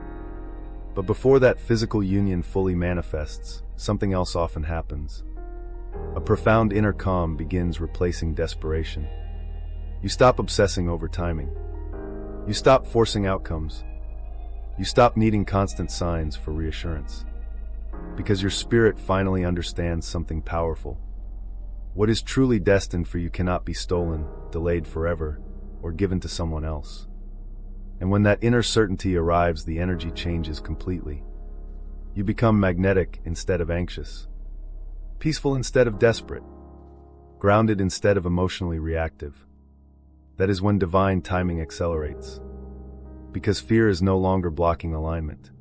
But before that physical union fully manifests, something else often happens. A profound inner calm begins replacing desperation. You stop obsessing over timing. You stop forcing outcomes. You stop needing constant signs for reassurance. Because your spirit finally understands something powerful. What is truly destined for you cannot be stolen, delayed forever, or given to someone else. And when that inner certainty arrives, the energy changes completely. You become magnetic instead of anxious. Peaceful instead of desperate. Grounded instead of emotionally reactive. That is when divine timing accelerates. Because fear is no longer blocking alignment.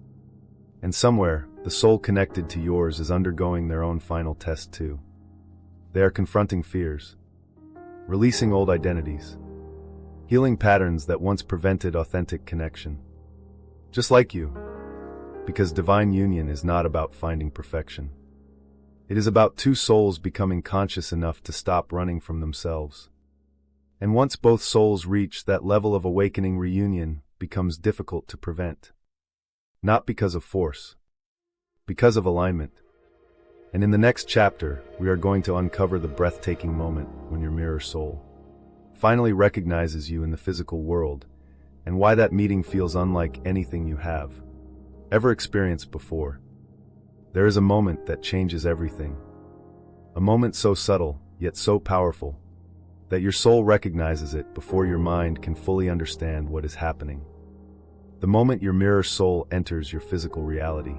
And somewhere, the soul connected to yours is undergoing their own final test too. They are confronting fears. Releasing old identities. Healing patterns that once prevented authentic connection. Just like you. Because divine union is not about finding perfection. It is about two souls becoming conscious enough to stop running from themselves. And once both souls reach that level of awakening, reunion becomes difficult to prevent. Not because of force. Because of alignment. And in the next chapter, we are going to uncover the breathtaking moment when your mirror soul finally recognizes you in the physical world, and why that meeting feels unlike anything you have ever experienced before. There is a moment that changes everything. A moment so subtle, yet so powerful, that your soul recognizes it before your mind can fully understand what is happening. The moment your mirror soul enters your physical reality.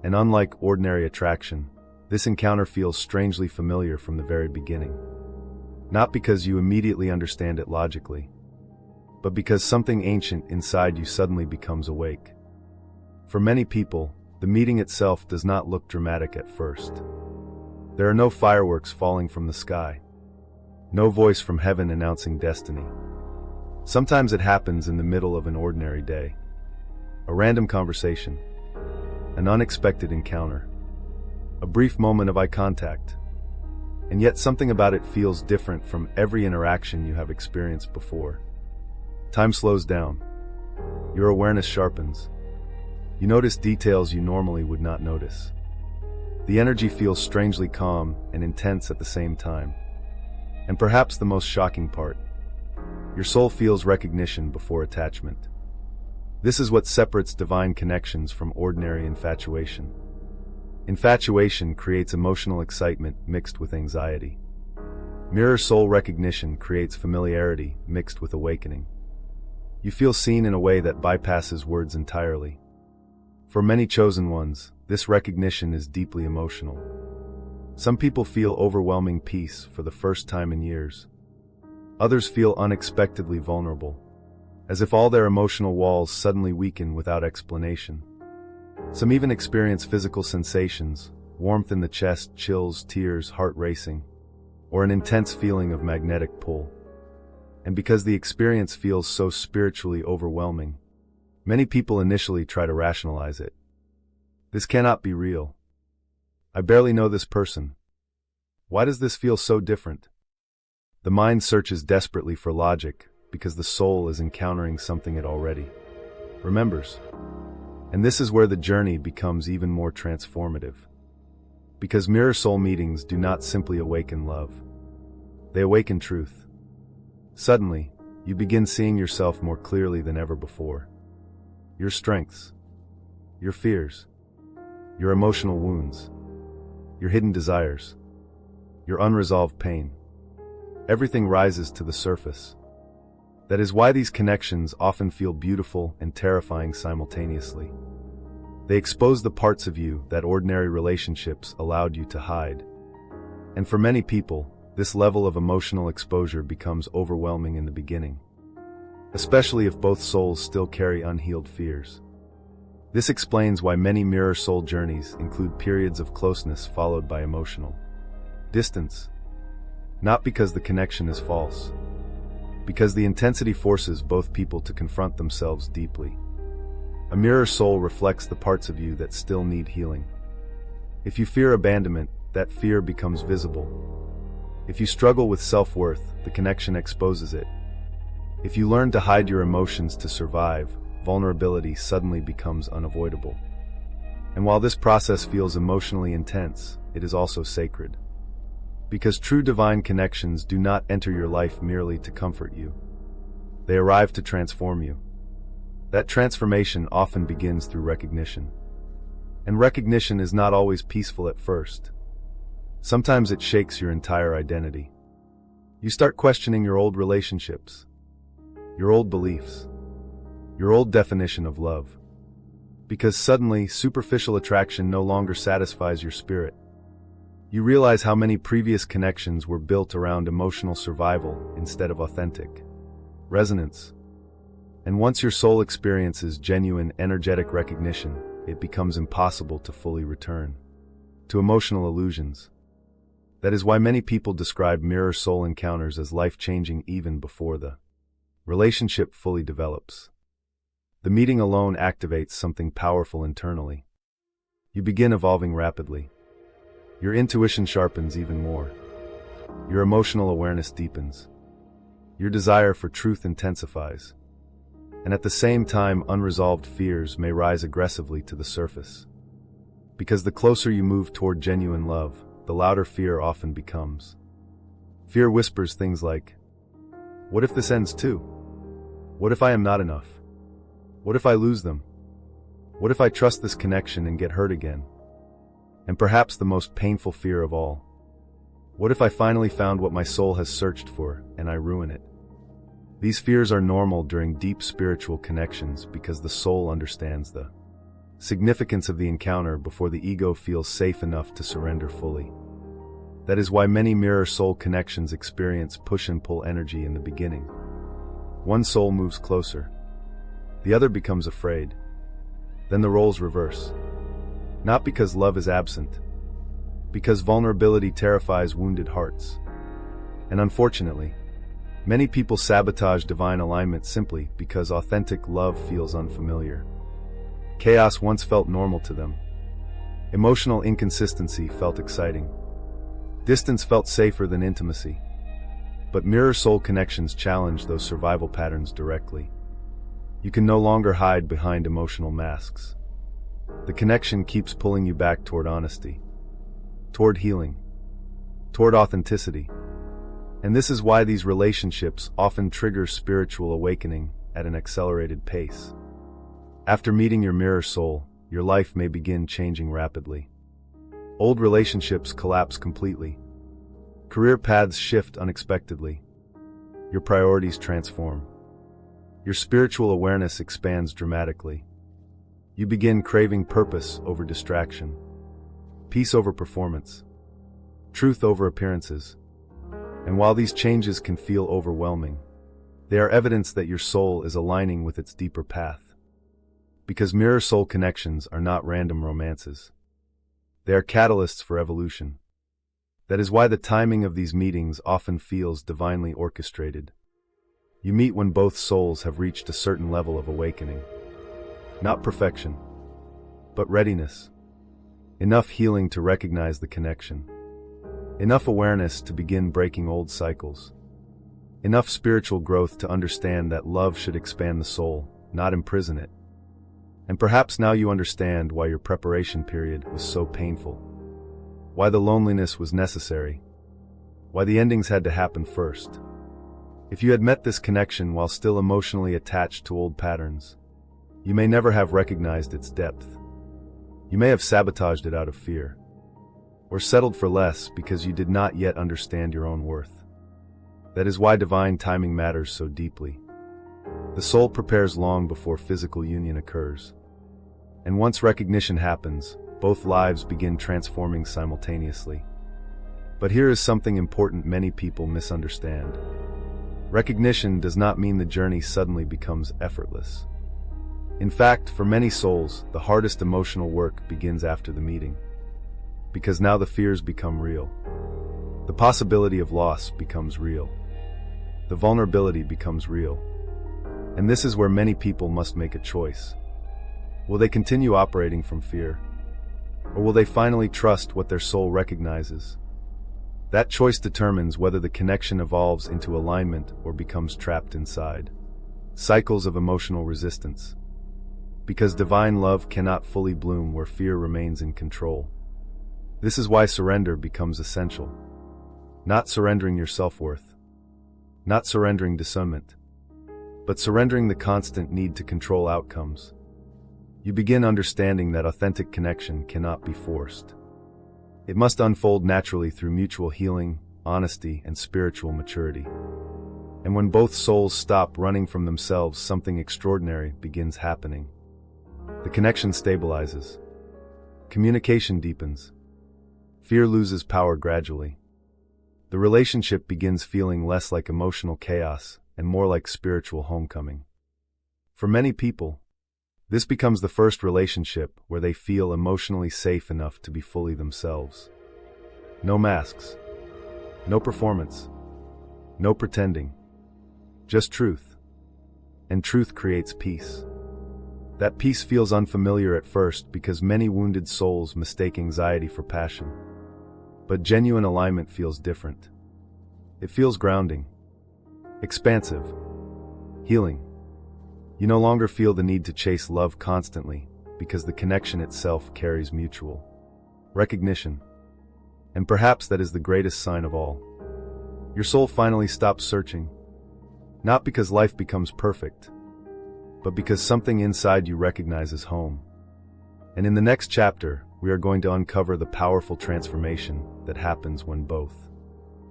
And unlike ordinary attraction, this encounter feels strangely familiar from the very beginning. Not because you immediately understand it logically, but because something ancient inside you suddenly becomes awake. For many people, the meeting itself does not look dramatic at first. There are no fireworks falling from the sky. No voice from heaven announcing destiny. Sometimes it happens in the middle of an ordinary day. A random conversation. An unexpected encounter. A brief moment of eye contact. And yet something about it feels different from every interaction you have experienced before. Time slows down. Your awareness sharpens. You notice details you normally would not notice. The energy feels strangely calm and intense at the same time. And perhaps the most shocking part, your soul feels recognition before attachment. This is what separates divine connections from ordinary infatuation. Infatuation creates emotional excitement mixed with anxiety. Mirror soul recognition creates familiarity mixed with awakening. You feel seen in a way that bypasses words entirely. For many chosen ones, this recognition is deeply emotional. Some people feel overwhelming peace for the first time in years. Others feel unexpectedly vulnerable, as if all their emotional walls suddenly weaken without explanation. Some even experience physical sensations, warmth in the chest, chills, tears, heart racing, or an intense feeling of magnetic pull. And because the experience feels so spiritually overwhelming, many people initially try to rationalize it. This cannot be real. I barely know this person. Why does this feel so different? The mind searches desperately for logic because the soul is encountering something it already remembers. And this is where the journey becomes even more transformative. Because mirror soul meetings do not simply awaken love. They awaken truth. Suddenly, you begin seeing yourself more clearly than ever before. Your strengths, your fears, your emotional wounds, your hidden desires, your unresolved pain. Everything rises to the surface. That is why these connections often feel beautiful and terrifying simultaneously. They expose the parts of you that ordinary relationships allowed you to hide. And for many people, this level of emotional exposure becomes overwhelming in the beginning, especially if both souls still carry unhealed fears. This explains why many mirror soul journeys include periods of closeness followed by emotional distance. Not because the connection is false, because the intensity forces both people to confront themselves deeply. A mirror soul reflects the parts of you that still need healing. If you fear abandonment, that fear becomes visible. If you struggle with self-worth, the connection exposes it. If you learn to hide your emotions to survive, vulnerability suddenly becomes unavoidable. And while this process feels emotionally intense, it is also sacred. Because true divine connections do not enter your life merely to comfort you. They arrive to transform you. That transformation often begins through recognition. And recognition is not always peaceful at first. Sometimes it shakes your entire identity. You start questioning your old relationships, your old beliefs, your old definition of love. Because suddenly, superficial attraction no longer satisfies your spirit. You realize how many previous connections were built around emotional survival instead of authentic resonance. And once your soul experiences genuine energetic recognition, it becomes impossible to fully return to emotional illusions. That is why many people describe mirror soul encounters as life-changing even before the relationship fully develops. The meeting alone activates something powerful internally. You begin evolving rapidly. Your intuition sharpens even more. Your emotional awareness deepens. Your desire for truth intensifies. And at the same time, unresolved fears may rise aggressively to the surface. Because the closer you move toward genuine love, the louder fear often becomes. Fear whispers things like, "What if this ends too? What if I am not enough? What if I lose them? What if I trust this connection and get hurt again?" And perhaps the most painful fear of all, what if I finally found what my soul has searched for and I ruin it? These fears are normal during deep spiritual connections because the soul understands the significance of the encounter before the ego feels safe enough to surrender fully. That is why many mirror soul connections experience push and pull energy in the beginning. One soul moves closer. The other becomes afraid. Then the roles reverse. Not because love is absent, because vulnerability terrifies wounded hearts. And unfortunately, many people sabotage divine alignment simply because authentic love feels unfamiliar. Chaos once felt normal to them. Emotional inconsistency felt exciting. Distance felt safer than intimacy. But mirror soul connections challenge those survival patterns directly. You can no longer hide behind emotional masks. The connection keeps pulling you back toward honesty, toward healing, toward authenticity. And this is why these relationships often trigger spiritual awakening at an accelerated pace. After meeting your mirror soul, your life may begin changing rapidly. Old relationships collapse completely. Career paths shift unexpectedly. Your priorities transform. Your spiritual awareness expands dramatically. You begin craving purpose over distraction, peace over performance, truth over appearances. And while these changes can feel overwhelming, they are evidence that your soul is aligning with its deeper path. Because mirror soul connections are not random romances. They are catalysts for evolution. That is why the timing of these meetings often feels divinely orchestrated. You meet when both souls have reached a certain level of awakening. Not perfection, but readiness. Enough healing to recognize the connection. Enough awareness to begin breaking old cycles. Enough spiritual growth to understand that love should expand the soul, not imprison it. And perhaps now you understand why your preparation period was so painful. Why the loneliness was necessary. Why the endings had to happen first. If you had met this connection while still emotionally attached to old patterns, you may never have recognized its depth. You may have sabotaged it out of fear, or settled for less because you did not yet understand your own worth. That is why divine timing matters so deeply. The soul prepares long before physical union occurs. And once recognition happens, both lives begin transforming simultaneously. But here is something important many people misunderstand. Recognition does not mean the journey suddenly becomes effortless. In fact, for many souls, the hardest emotional work begins after the meeting. Because now the fears become real. The possibility of loss becomes real. The vulnerability becomes real. And this is where many people must make a choice. Will they continue operating from fear? Or will they finally trust what their soul recognizes? That choice determines whether the connection evolves into alignment or becomes trapped inside. Cycles of emotional resistance. Because divine love cannot fully bloom where fear remains in control. This is why surrender becomes essential. Not surrendering your self-worth. Not surrendering discernment. But surrendering the constant need to control outcomes. You begin understanding that authentic connection cannot be forced. It must unfold naturally through mutual healing, honesty, and spiritual maturity. And when both souls stop running from themselves, something extraordinary begins happening. The connection stabilizes. Communication deepens. Fear loses power gradually. The relationship begins feeling less like emotional chaos and more like spiritual homecoming. For many people, this becomes the first relationship where they feel emotionally safe enough to be fully themselves. No masks. No performance. No pretending. Just truth. And truth creates peace. That peace feels unfamiliar at first because many wounded souls mistake anxiety for passion. But genuine alignment feels different. It feels grounding, expansive, healing. You no longer feel the need to chase love constantly because the connection itself carries mutual recognition. And perhaps that is the greatest sign of all. Your soul finally stops searching, not because life becomes perfect, but because something inside you recognizes home. And in the next chapter, we are going to uncover the powerful transformation that happens when both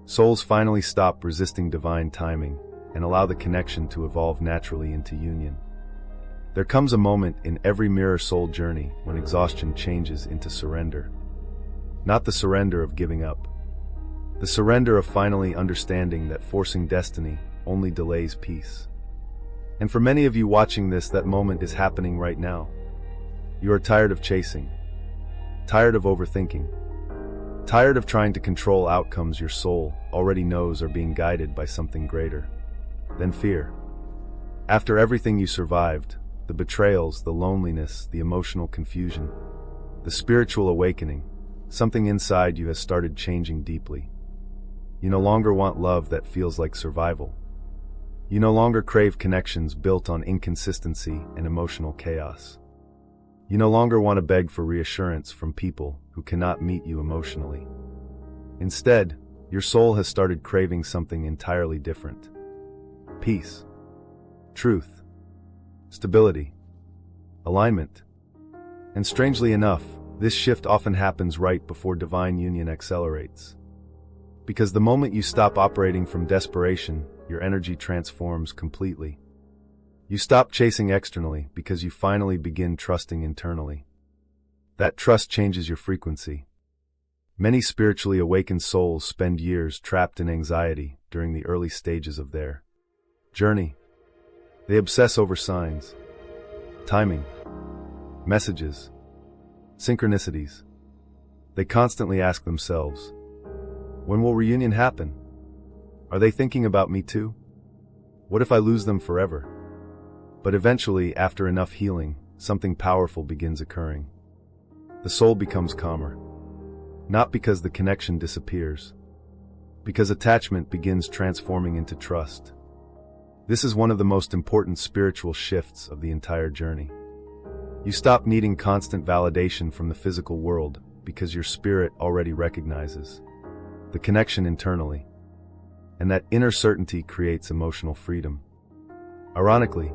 souls finally stop resisting divine timing and allow the connection to evolve naturally into union. There comes a moment in every mirror soul journey when exhaustion changes into surrender. Not the surrender of giving up. The surrender of finally understanding that forcing destiny only delays peace. And for many of you watching this, that moment is happening right now. You are tired of chasing, tired of overthinking, tired of trying to control outcomes your soul already knows are being guided by something greater than fear. After everything you survived, the betrayals, the loneliness, the emotional confusion, the spiritual awakening, something inside you has started changing deeply. You no longer want love that feels like survival. You no longer crave connections built on inconsistency and emotional chaos. You no longer want to beg for reassurance from people who cannot meet you emotionally. Instead, your soul has started craving something entirely different. Peace, truth, stability, alignment. And strangely enough, this shift often happens right before divine union accelerates. Because the moment you stop operating from desperation, your energy transforms completely. You stop chasing externally because you finally begin trusting internally. That trust changes your frequency. Many spiritually awakened souls spend years trapped in anxiety during the early stages of their journey. They obsess over signs, timing, messages, synchronicities. They constantly ask themselves, when will reunion happen? Are they thinking about me too? What if I lose them forever? But eventually, after enough healing, something powerful begins occurring. The soul becomes calmer. Not because the connection disappears, because attachment begins transforming into trust. This is one of the most important spiritual shifts of the entire journey. You stop needing constant validation from the physical world because your spirit already recognizes the connection internally. And that inner certainty creates emotional freedom. Ironically,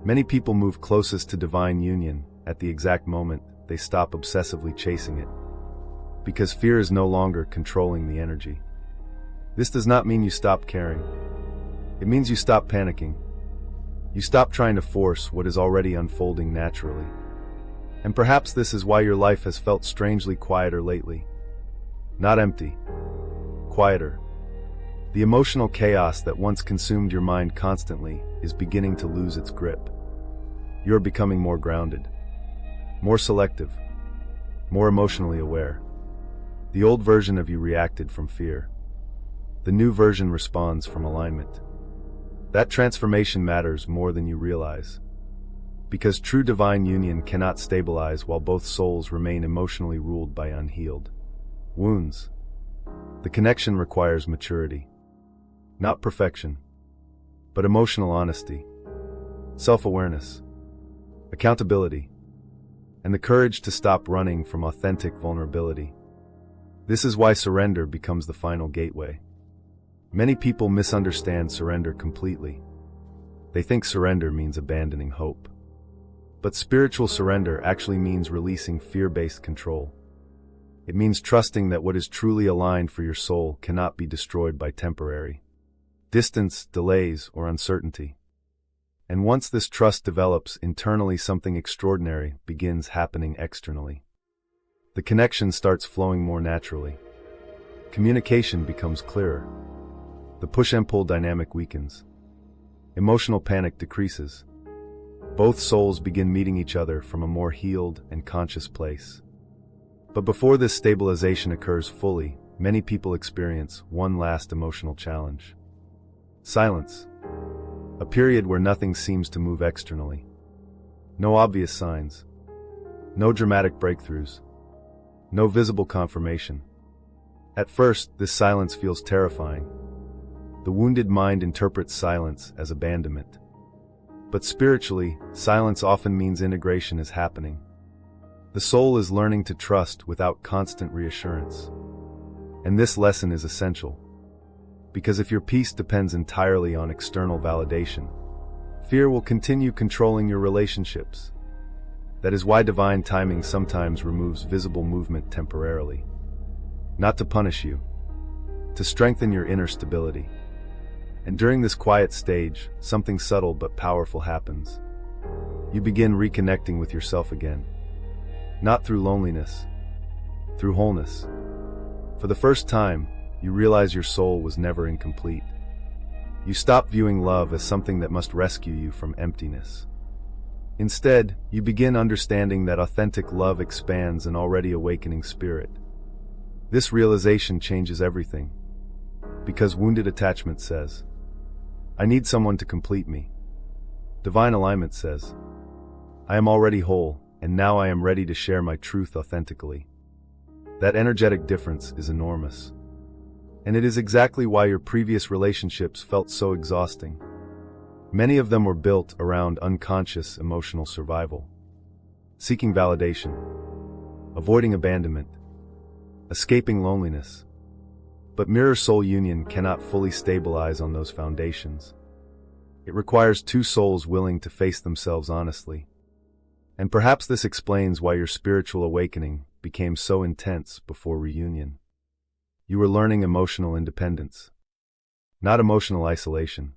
many people move closest to divine union at the exact moment they stop obsessively chasing it. Because fear is no longer controlling the energy. This does not mean you stop caring. It means you stop panicking. You stop trying to force what is already unfolding naturally. And perhaps this is why your life has felt strangely quieter lately. Not empty, quieter. The emotional chaos that once consumed your mind constantly is beginning to lose its grip. You're becoming more grounded, more selective, more emotionally aware. The old version of you reacted from fear. The new version responds from alignment. That transformation matters more than you realize. Because true divine union cannot stabilize while both souls remain emotionally ruled by unhealed wounds. The connection requires maturity. Not perfection, but emotional honesty, self-awareness, accountability, and the courage to stop running from authentic vulnerability. This is why surrender becomes the final gateway. Many people misunderstand surrender completely. They think surrender means abandoning hope. But spiritual surrender actually means releasing fear-based control. It means trusting that what is truly aligned for your soul cannot be destroyed by temporary distance, delays, or uncertainty. And once this trust develops internally, something extraordinary begins happening externally. The connection starts flowing more naturally. Communication becomes clearer. The push and pull dynamic weakens. Emotional panic decreases. Both souls begin meeting each other from a more healed and conscious place. But before this stabilization occurs fully, many people experience one last emotional challenge. Silence. A period where nothing seems to move externally. No obvious signs. No dramatic breakthroughs. No visible confirmation. At first, this silence feels terrifying. The wounded mind interprets silence as abandonment. But spiritually, silence often means integration is happening. The soul is learning to trust without constant reassurance. And this lesson is essential. Because if your peace depends entirely on external validation, fear will continue controlling your relationships. That is why divine timing sometimes removes visible movement temporarily. Not to punish you, to strengthen your inner stability. And during this quiet stage, something subtle but powerful happens. You begin reconnecting with yourself again. Not through loneliness, through wholeness. For the first time, you realize your soul was never incomplete. You stop viewing love as something that must rescue you from emptiness. Instead, you begin understanding that authentic love expands an already awakening spirit. This realization changes everything. Because wounded attachment says, I need someone to complete me. Divine alignment says, I am already whole, and now I am ready to share my truth authentically. That energetic difference is enormous. And it is exactly why your previous relationships felt so exhausting. Many of them were built around unconscious emotional survival. Seeking validation, avoiding abandonment, escaping loneliness. But mirror soul union cannot fully stabilize on those foundations. It requires two souls willing to face themselves honestly. And perhaps this explains why your spiritual awakening became so intense before reunion. You were learning emotional independence, not emotional isolation.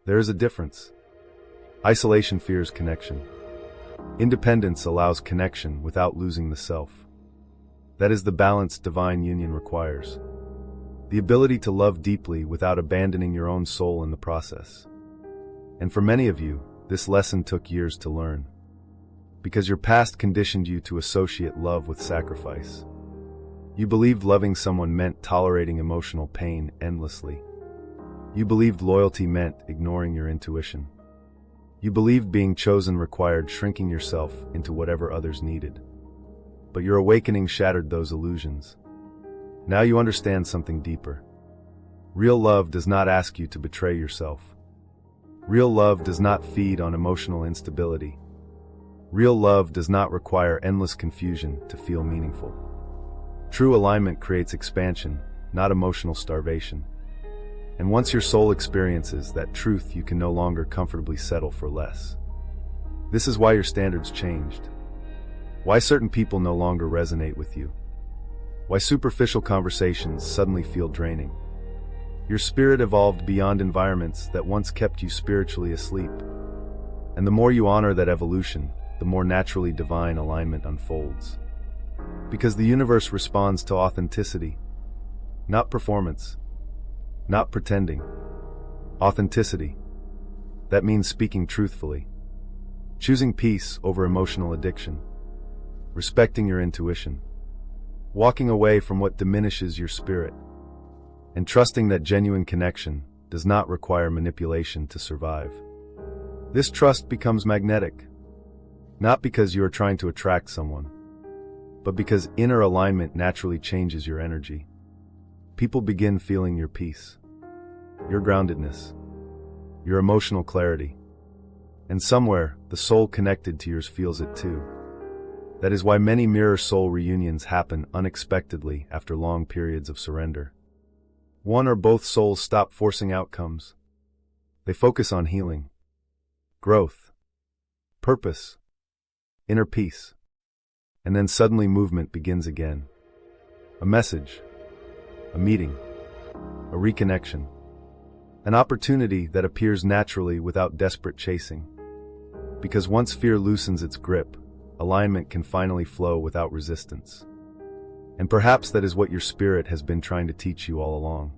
There is a difference. Isolation fears connection. Independence allows connection without losing the self. That is the balance divine union requires. The ability to love deeply without abandoning your own soul in the process. And for many of you, this lesson took years to learn. Because your past conditioned you to associate love with sacrifice. You believed loving someone meant tolerating emotional pain endlessly. You believed loyalty meant ignoring your intuition. You believed being chosen required shrinking yourself into whatever others needed. But your awakening shattered those illusions. Now you understand something deeper. Real love does not ask you to betray yourself. Real love does not feed on emotional instability. Real love does not require endless confusion to feel meaningful. True alignment creates expansion, not emotional starvation. And once your soul experiences that truth, you can no longer comfortably settle for less. This is why your standards changed. Why certain people no longer resonate with you. Why superficial conversations suddenly feel draining. Your spirit evolved beyond environments that once kept you spiritually asleep. And the more you honor that evolution, the more naturally divine alignment unfolds. Because the universe responds to authenticity. Not performance. Not pretending. Authenticity. That means speaking truthfully. Choosing peace over emotional addiction. Respecting your intuition. Walking away from what diminishes your spirit. And trusting that genuine connection does not require manipulation to survive. This trust becomes magnetic, not because you are trying to attract someone, but because inner alignment naturally changes your energy. People begin feeling your peace, your groundedness, your emotional clarity, and somewhere the soul connected to yours feels it too. That is why many mirror soul reunions happen unexpectedly after long periods of surrender. One or both souls stop forcing outcomes. They focus on healing, growth, purpose, inner peace, and then suddenly movement begins again. A message, a meeting, a reconnection, an opportunity that appears naturally without desperate chasing. Because once fear loosens its grip, alignment can finally flow without resistance. And perhaps that is what your spirit has been trying to teach you all along.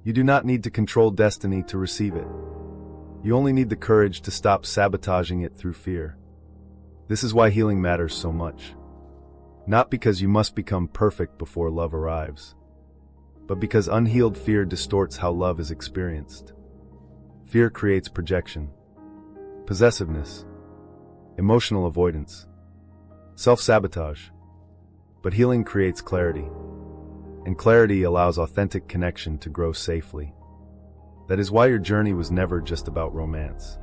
You do not need to control destiny to receive it. You only need the courage to stop sabotaging it through fear. This is why healing matters so much. Not because you must become perfect before love arrives, but because unhealed fear distorts how love is experienced. Fear creates projection, possessiveness, emotional avoidance, self-sabotage. But healing creates clarity, and clarity allows authentic connection to grow safely. That is why your journey was never just about romance.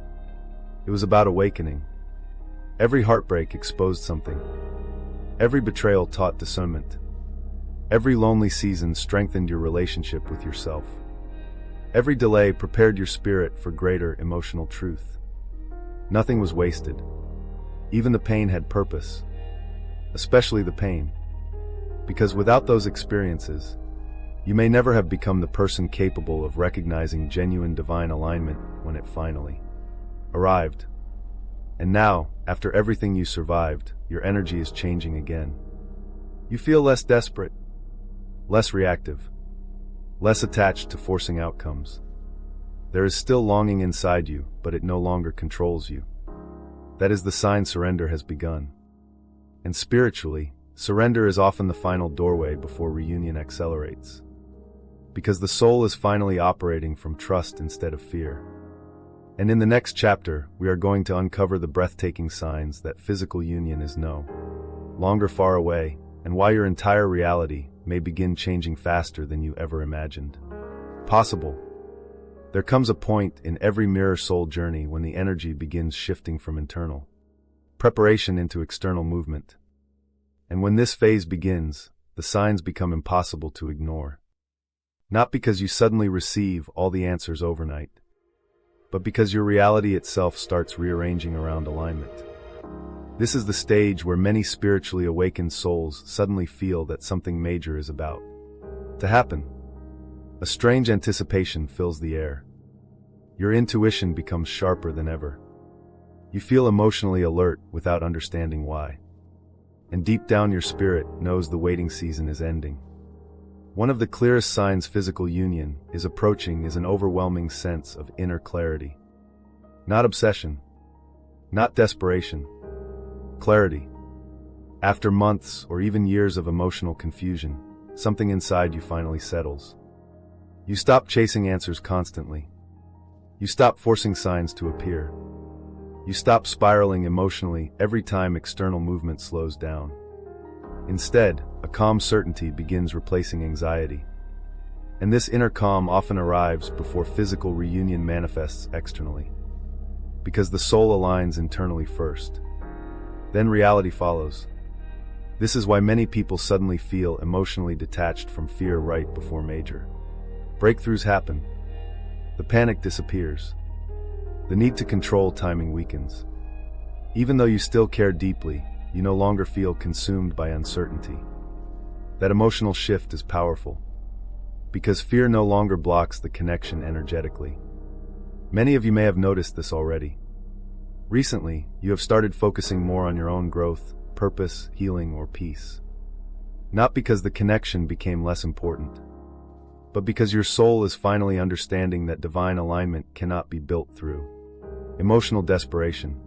It was about awakening. Every heartbreak exposed something. Every betrayal taught discernment. Every lonely season strengthened your relationship with yourself. Every delay prepared your spirit for greater emotional truth. Nothing was wasted. Even the pain had purpose. Especially the pain. Because without those experiences, you may never have become the person capable of recognizing genuine divine alignment when it finally arrived. And now, after everything you survived, your energy is changing again. You feel less desperate, less reactive, less attached to forcing outcomes. There is still longing inside you, but it no longer controls you. That is the sign surrender has begun. And spiritually, surrender is often the final doorway before reunion accelerates. Because the soul is finally operating from trust instead of fear. And in the next chapter, we are going to uncover the breathtaking signs that physical union is no longer far away, and why your entire reality may begin changing faster than you ever imagined possible. There comes a point in every mirror soul journey when the energy begins shifting from internal preparation into external movement. And when this phase begins, the signs become impossible to ignore. Not because you suddenly receive all the answers overnight, but because your reality itself starts rearranging around alignment. This is the stage where many spiritually awakened souls suddenly feel that something major is about to happen. A strange anticipation fills the air. Your intuition becomes sharper than ever. You feel emotionally alert without understanding why. And deep down your spirit knows the waiting season is ending. One of the clearest signs physical union is approaching is an overwhelming sense of inner clarity. Not obsession. Not desperation. Clarity. After months or even years of emotional confusion, something inside you finally settles. You stop chasing answers constantly. You stop forcing signs to appear. You stop spiraling emotionally every time external movement slows down. Instead, a calm certainty begins replacing anxiety. And this inner calm often arrives before physical reunion manifests externally. Because the soul aligns internally first. Then reality follows. This is why many people suddenly feel emotionally detached from fear right before major breakthroughs happen. The panic disappears. The need to control timing weakens. Even though you still care deeply, you no longer feel consumed by uncertainty. That emotional shift is powerful, because fear no longer blocks the connection energetically. Many of you may have noticed this already. Recently, you have started focusing more on your own growth, purpose, healing, or peace. Not because the connection became less important, but because your soul is finally understanding that divine alignment cannot be built through emotional desperation.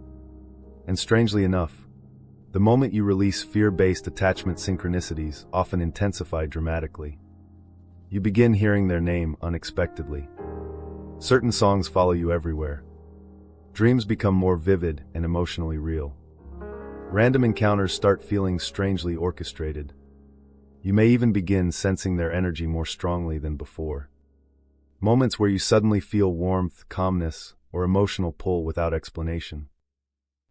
And strangely enough, the moment you release fear-based attachment, synchronicities often intensify dramatically. You begin hearing their name unexpectedly. Certain songs follow you everywhere. Dreams become more vivid and emotionally real. Random encounters start feeling strangely orchestrated. You may even begin sensing their energy more strongly than before. Moments where you suddenly feel warmth, calmness, or emotional pull without explanation.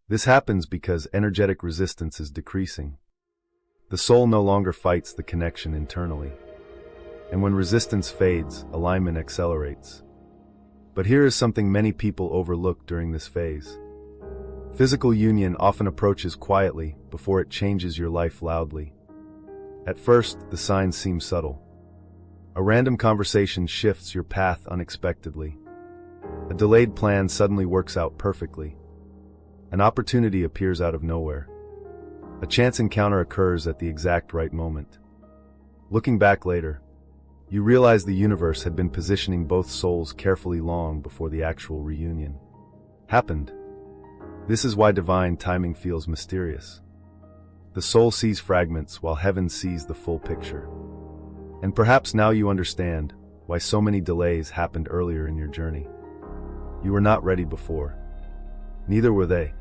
This happens because energetic resistance is decreasing. The soul no longer fights the connection internally. And when resistance fades, alignment accelerates. But here is something many people overlook during this phase. Physical union often approaches quietly before it changes your life loudly. At first, the signs seem subtle. A random conversation shifts your path unexpectedly. A delayed plan suddenly works out perfectly. An opportunity appears out of nowhere. A chance encounter occurs at the exact right moment. Looking back later, you realize the universe had been positioning both souls carefully long before the actual reunion happened. This is why divine timing feels mysterious. The soul sees fragments while heaven sees the full picture. And perhaps now you understand why so many delays happened earlier in your journey. You were not ready before. Neither were they.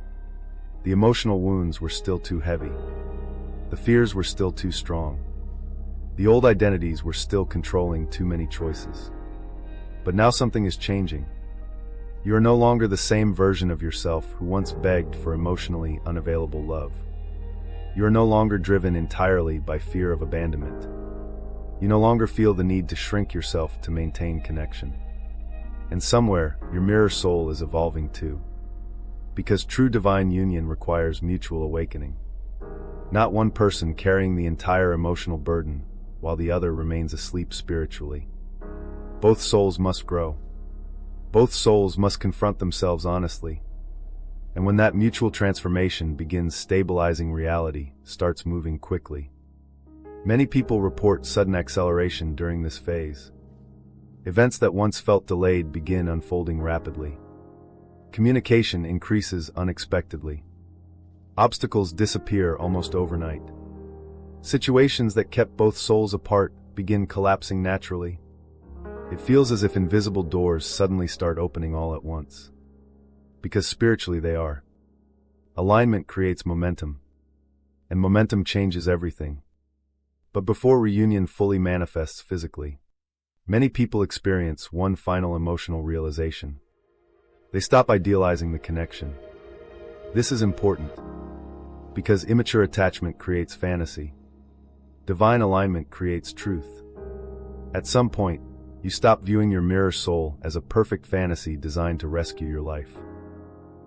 The emotional wounds were still too heavy. The fears were still too strong. The old identities were still controlling too many choices. But now something is changing. You are no longer the same version of yourself who once begged for emotionally unavailable love. You are no longer driven entirely by fear of abandonment. You no longer feel the need to shrink yourself to maintain connection. And somewhere, your mirror soul is evolving too. Because true divine union requires mutual awakening. Not one person carrying the entire emotional burden, while the other remains asleep spiritually. Both souls must grow. Both souls must confront themselves honestly. And when that mutual transformation begins, stabilizing reality starts moving quickly. Many people report sudden acceleration during this phase. Events that once felt delayed begin unfolding rapidly. Communication increases unexpectedly. Obstacles disappear almost overnight. Situations that kept both souls apart begin collapsing naturally. It feels as if invisible doors suddenly start opening all at once. Because spiritually they are. Alignment creates momentum. And momentum changes everything. But before reunion fully manifests physically, many people experience one final emotional realization. They stop idealizing the connection. This is important. Because immature attachment creates fantasy. Divine alignment creates truth. At some point, you stop viewing your mirror soul as a perfect fantasy designed to rescue your life.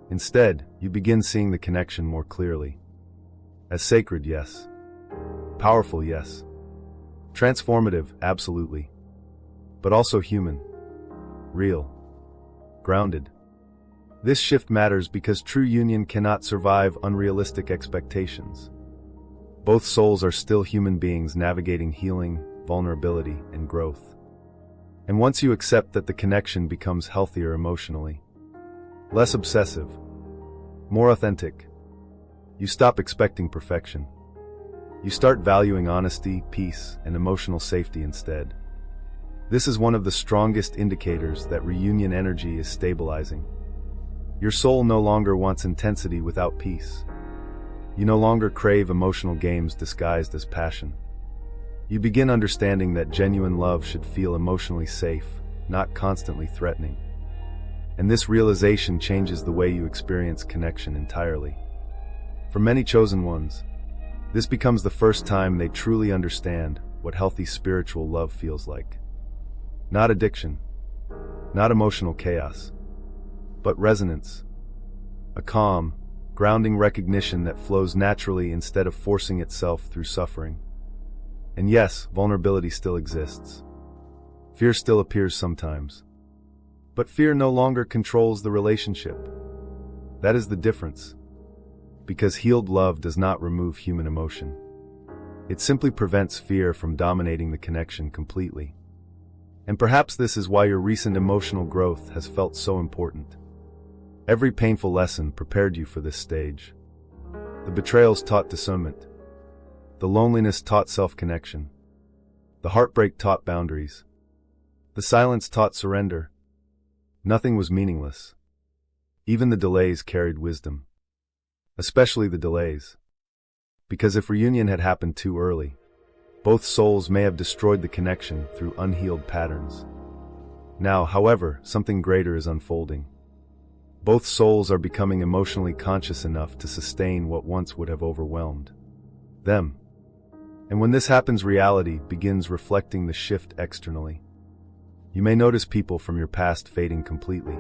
Instead, you begin seeing the connection more clearly. As sacred, yes. Powerful, yes. Transformative, absolutely. But also human. Real. Grounded. This shift matters because true union cannot survive unrealistic expectations. Both souls are still human beings navigating healing, vulnerability, and growth. And once you accept that, the connection becomes healthier emotionally. Less obsessive. More authentic. You stop expecting perfection. You start valuing honesty, peace, and emotional safety instead. This is one of the strongest indicators that reunion energy is stabilizing. Your soul no longer wants intensity without peace. You no longer crave emotional games disguised as passion. You begin understanding that genuine love should feel emotionally safe, not constantly threatening. And this realization changes the way you experience connection entirely. For many chosen ones, this becomes the first time they truly understand what healthy spiritual love feels like. Not addiction, not emotional chaos, but resonance. A calm, grounding recognition that flows naturally instead of forcing itself through suffering. And yes, vulnerability still exists. Fear still appears sometimes. But fear no longer controls the relationship. That is the difference. Because healed love does not remove human emotion. It simply prevents fear from dominating the connection completely. And perhaps this is why your recent emotional growth has felt so important. Every painful lesson prepared you for this stage. The betrayals taught discernment. The loneliness taught self-connection. The heartbreak taught boundaries. The silence taught surrender. Nothing was meaningless. Even the delays carried wisdom. Especially the delays. Because if reunion had happened too early, both souls may have destroyed the connection through unhealed patterns. Now, however, something greater is unfolding. Both souls are becoming emotionally conscious enough to sustain what once would have overwhelmed them. And when this happens, reality begins reflecting the shift externally. You may notice people from your past fading completely.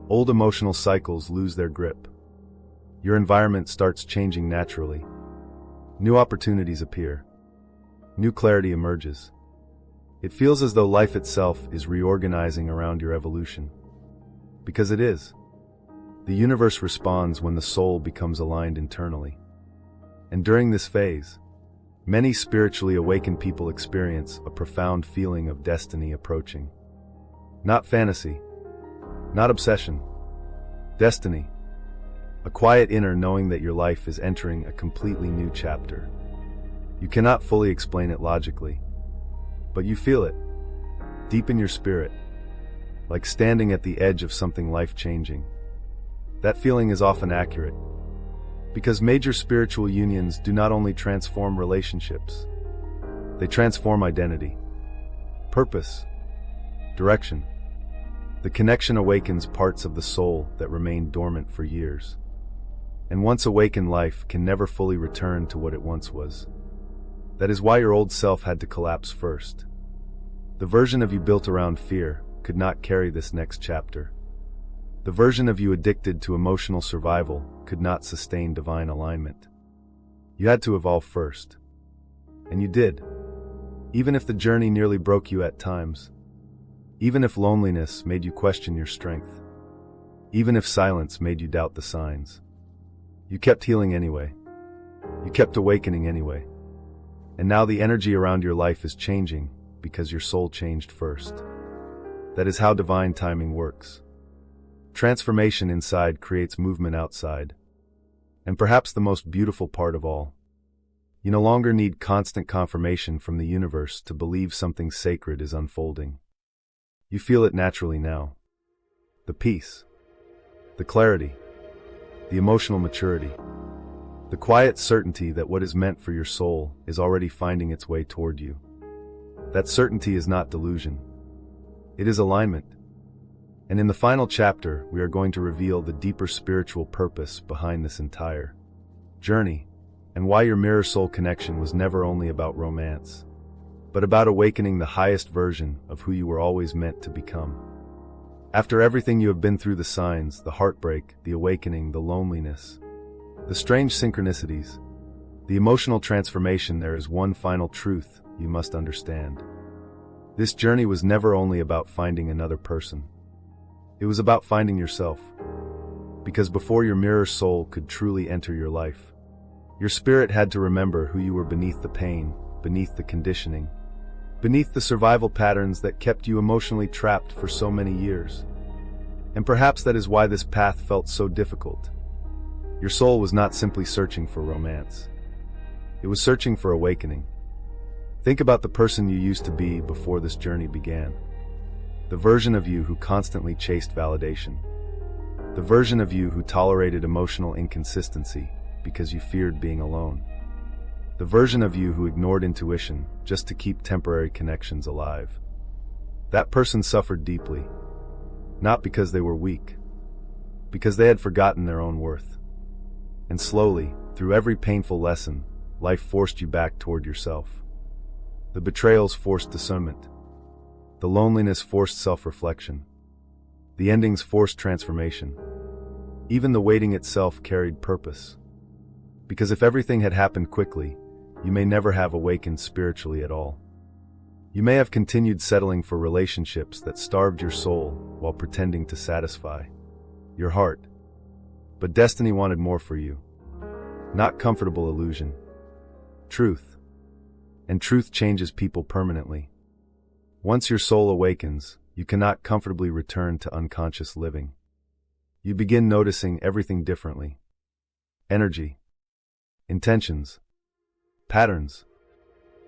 Old emotional cycles lose their grip. Your environment starts changing naturally. New opportunities appear. New clarity emerges. It feels as though life itself is reorganizing around your evolution. Because it is. The universe responds when the soul becomes aligned internally. And during this phase, many spiritually awakened people experience a profound feeling of destiny approaching. Not fantasy, not obsession. Destiny. A quiet inner knowing that your life is entering a completely new chapter. You cannot fully explain it logically, but you feel it, deep in your spirit, like standing at the edge of something life-changing. That feeling is often accurate, because major spiritual unions do not only transform relationships, they transform identity, purpose, direction. The connection awakens parts of the soul that remained dormant for years. And once awakened, life can never fully return to what it once was. That is why your old self had to collapse first. The version of you built around fear could not carry this next chapter. The version of you addicted to emotional survival could not sustain divine alignment. You had to evolve first. And you did. Even if the journey nearly broke you at times. Even if loneliness made you question your strength. Even if silence made you doubt the signs. You kept healing anyway. You kept awakening anyway. And now the energy around your life is changing because your soul changed first. That is how divine timing works. Transformation inside creates movement outside. And perhaps the most beautiful part of all, you no longer need constant confirmation from the universe to believe something sacred is unfolding. You feel it naturally now. The peace, the clarity, the emotional maturity, the quiet certainty that what is meant for your soul is already finding its way toward you. That certainty is not delusion. It is alignment. And in the final chapter, we are going to reveal the deeper spiritual purpose behind this entire journey, and why your mirror soul connection was never only about romance, but about awakening the highest version of who you were always meant to become. After everything you have been through, the signs, the heartbreak, the awakening, the loneliness, the strange synchronicities, the emotional transformation, there is one final truth you must understand. This journey was never only about finding another person. It was about finding yourself. Because before your mirror soul could truly enter your life, your spirit had to remember who you were beneath the pain, beneath the conditioning, beneath the survival patterns that kept you emotionally trapped for so many years. And perhaps that is why this path felt so difficult. Your soul was not simply searching for romance. It was searching for awakening. Think about the person you used to be before this journey began. The version of you who constantly chased validation. The version of you who tolerated emotional inconsistency because you feared being alone. The version of you who ignored intuition just to keep temporary connections alive. That person suffered deeply, not because they were weak, because they had forgotten their own worth. And slowly, through every painful lesson, life forced you back toward yourself. The betrayals forced discernment. The loneliness forced self-reflection. The endings forced transformation. Even the waiting itself carried purpose. Because if everything had happened quickly, you may never have awakened spiritually at all. You may have continued settling for relationships that starved your soul while pretending to satisfy your heart. But destiny wanted more for you. Not comfortable illusion. Truth. And truth changes people permanently. Once your soul awakens, you cannot comfortably return to unconscious living. You begin noticing everything differently. Energy, intentions, patterns.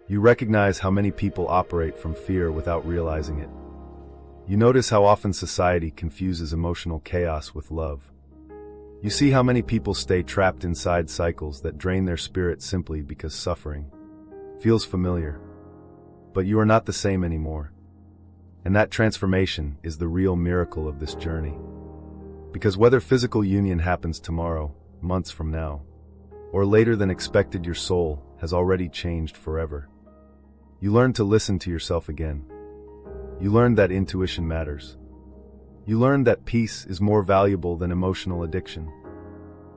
You recognize how many people operate from fear without realizing it. You notice how often society confuses emotional chaos with love. You see how many people stay trapped inside cycles that drain their spirit simply because suffering feels familiar. But you are not the same anymore. And that transformation is the real miracle of this journey. Because whether physical union happens tomorrow, months from now, or later than expected, your soul has already changed forever. You learn to listen to yourself again. You learn that intuition matters. You learn that peace is more valuable than emotional addiction.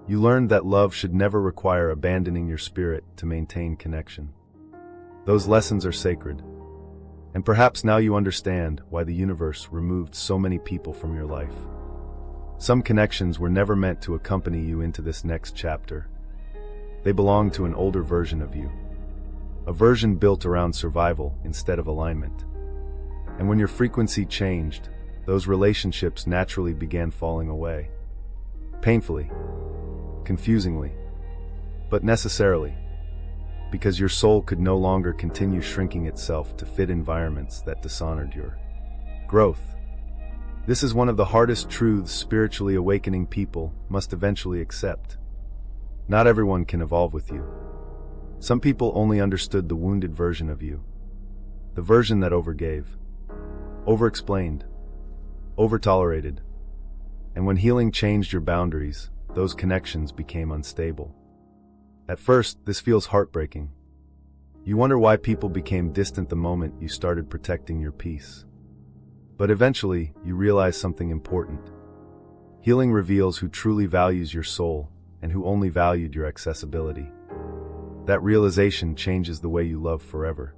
You learn that love should never require abandoning your spirit to maintain connection. Those lessons are sacred. And perhaps now you understand why the universe removed so many people from your life. Some connections were never meant to accompany you into this next chapter. They belong to an older version of you. A version built around survival instead of alignment. And when your frequency changed, those relationships naturally began falling away. Painfully, confusingly, but necessarily. Because your soul could no longer continue shrinking itself to fit environments that dishonored your growth. This is one of the hardest truths spiritually awakening people must eventually accept. Not everyone can evolve with you. Some people only understood the wounded version of you. The version that overgave, overexplained, overtolerated. And when healing changed your boundaries, those connections became unstable. At first, this feels heartbreaking. You wonder why people became distant the moment you started protecting your peace. But eventually, you realize something important. Healing reveals who truly values your soul and who only valued your accessibility. That realization changes the way you love forever.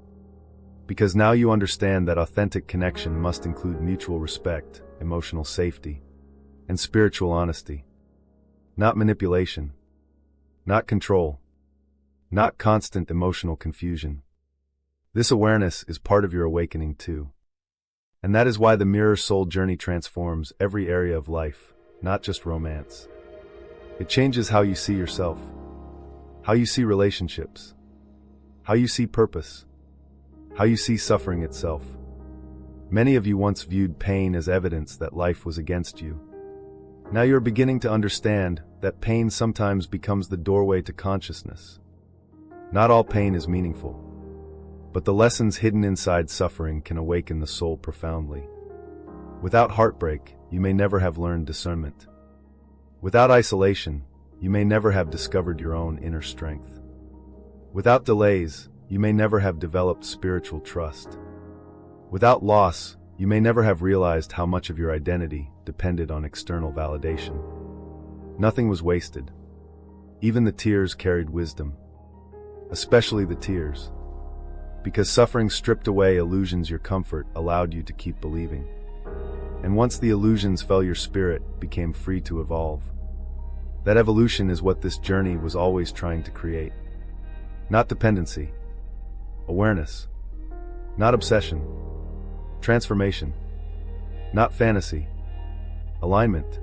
Because now you understand that authentic connection must include mutual respect, emotional safety, and spiritual honesty. Not manipulation. Not control. Not constant emotional confusion. This awareness is part of your awakening too. And that is why the mirror soul journey transforms every area of life, not just romance. It changes how you see yourself, how you see relationships, how you see purpose, how you see suffering itself. Many of you once viewed pain as evidence that life was against you. Now you're beginning to understand that pain sometimes becomes the doorway to consciousness. Not all pain is meaningful, but the lessons hidden inside suffering can awaken the soul profoundly. Without heartbreak, you may never have learned discernment. Without isolation, you may never have discovered your own inner strength. Without delays, you may never have developed spiritual trust. Without loss, you may never have realized how much of your identity depended on external validation. Nothing was wasted. Even the tears carried wisdom. Especially the tears. Because suffering stripped away illusions your comfort allowed you to keep believing. And once the illusions fell, your spirit became free to evolve. That evolution is what this journey was always trying to create. Not dependency. Awareness. Not obsession. Transformation. Not fantasy. Alignment.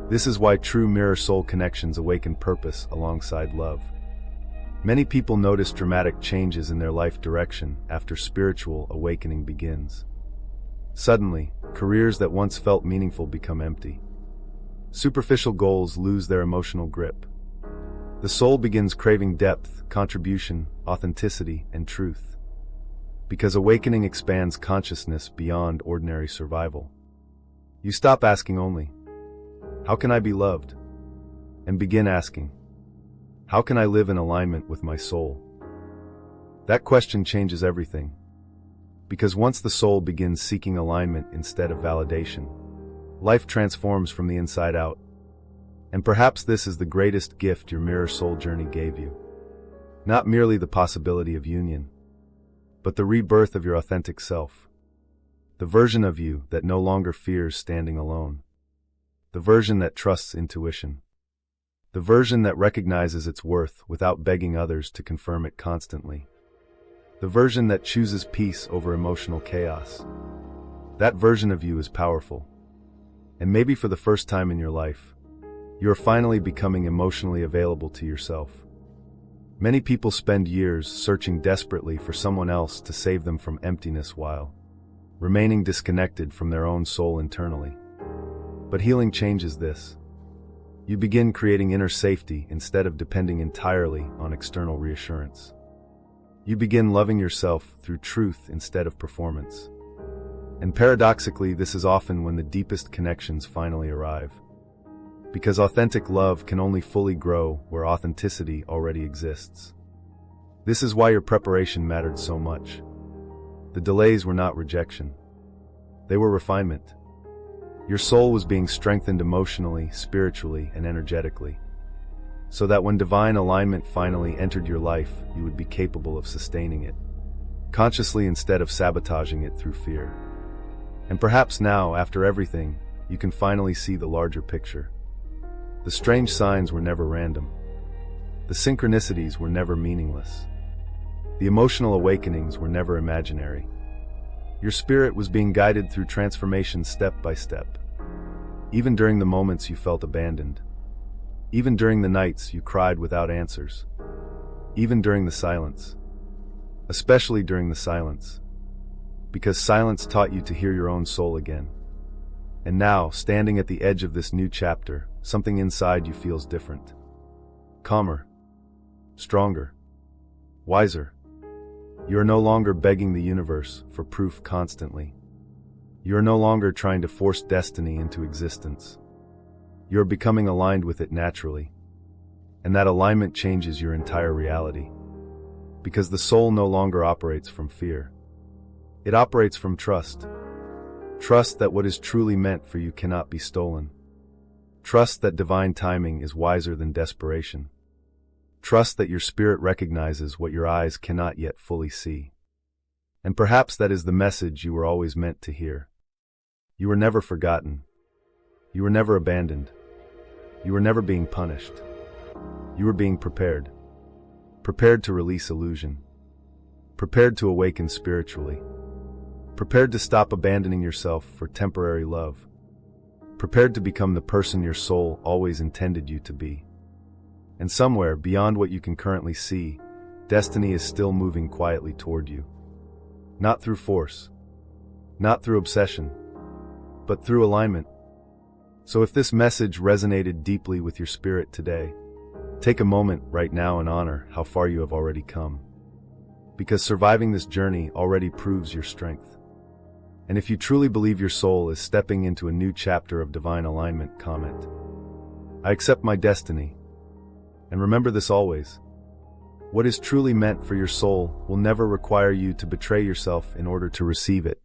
This is why true mirror soul connections awaken purpose alongside love. Many people notice dramatic changes in their life direction after spiritual awakening begins. Suddenly, careers that once felt meaningful become empty. Superficial goals lose their emotional grip. The soul begins craving depth, contribution, authenticity, and truth. Because awakening expands consciousness beyond ordinary survival. You stop asking only, "How can I be loved?" and begin asking, "How can I live in alignment with my soul?" That question changes everything. Because once the soul begins seeking alignment instead of validation, life transforms from the inside out. And perhaps this is the greatest gift your mirror soul journey gave you. Not merely the possibility of union, but the rebirth of your authentic self. The version of you that no longer fears standing alone. The version that trusts intuition. The version that recognizes its worth without begging others to confirm it constantly. the version that chooses peace over emotional chaos. That version of you is powerful. And maybe for the first time in your life, you are finally becoming emotionally available to yourself. Many people spend years searching desperately for someone else to save them from emptiness while remaining disconnected from their own soul internally. But healing changes this. You begin creating inner safety instead of depending entirely on external reassurance. You begin loving yourself through truth instead of performance. And paradoxically, this is often when the deepest connections finally arrive. Because authentic love can only fully grow where authenticity already exists. This is why your preparation mattered so much. The delays were not rejection. They were refinement. Your soul was being strengthened emotionally, spiritually, and energetically, so that when divine alignment finally entered your life, you would be capable of sustaining it, consciously instead of sabotaging it through fear. And perhaps now, after everything, you can finally see the larger picture. The strange signs were never random. The synchronicities were never meaningless. The emotional awakenings were never imaginary. Your spirit was being guided through transformation step by step. Even during the moments you felt abandoned. Even during the nights you cried without answers. Even during the silence. Especially during the silence. Because silence taught you to hear your own soul again. And now, standing at the edge of this new chapter, something inside you feels different. Calmer. Stronger. Wiser. You are no longer begging the universe for proof constantly. You are no longer trying to force destiny into existence. You are becoming aligned with it naturally. And that alignment changes your entire reality. Because the soul no longer operates from fear. It operates from trust. Trust that what is truly meant for you cannot be stolen. Trust that divine timing is wiser than desperation. Trust that your spirit recognizes what your eyes cannot yet fully see. And perhaps that is the message you were always meant to hear. You were never forgotten. You were never abandoned. You were never being punished. You were being prepared. Prepared to release illusion. Prepared to awaken spiritually. Prepared to stop abandoning yourself for temporary love. Prepared to become the person your soul always intended you to be. And somewhere beyond what you can currently see, destiny is still moving quietly toward you. Not through force. Not through obsession. But through alignment. So if this message resonated deeply with your spirit today, take a moment right now and honor how far you have already come. Because surviving this journey already proves your strength. And if you truly believe your soul is stepping into a new chapter of divine alignment, comment, "I accept my destiny." And remember this always. What is truly meant for your soul will never require you to betray yourself in order to receive it.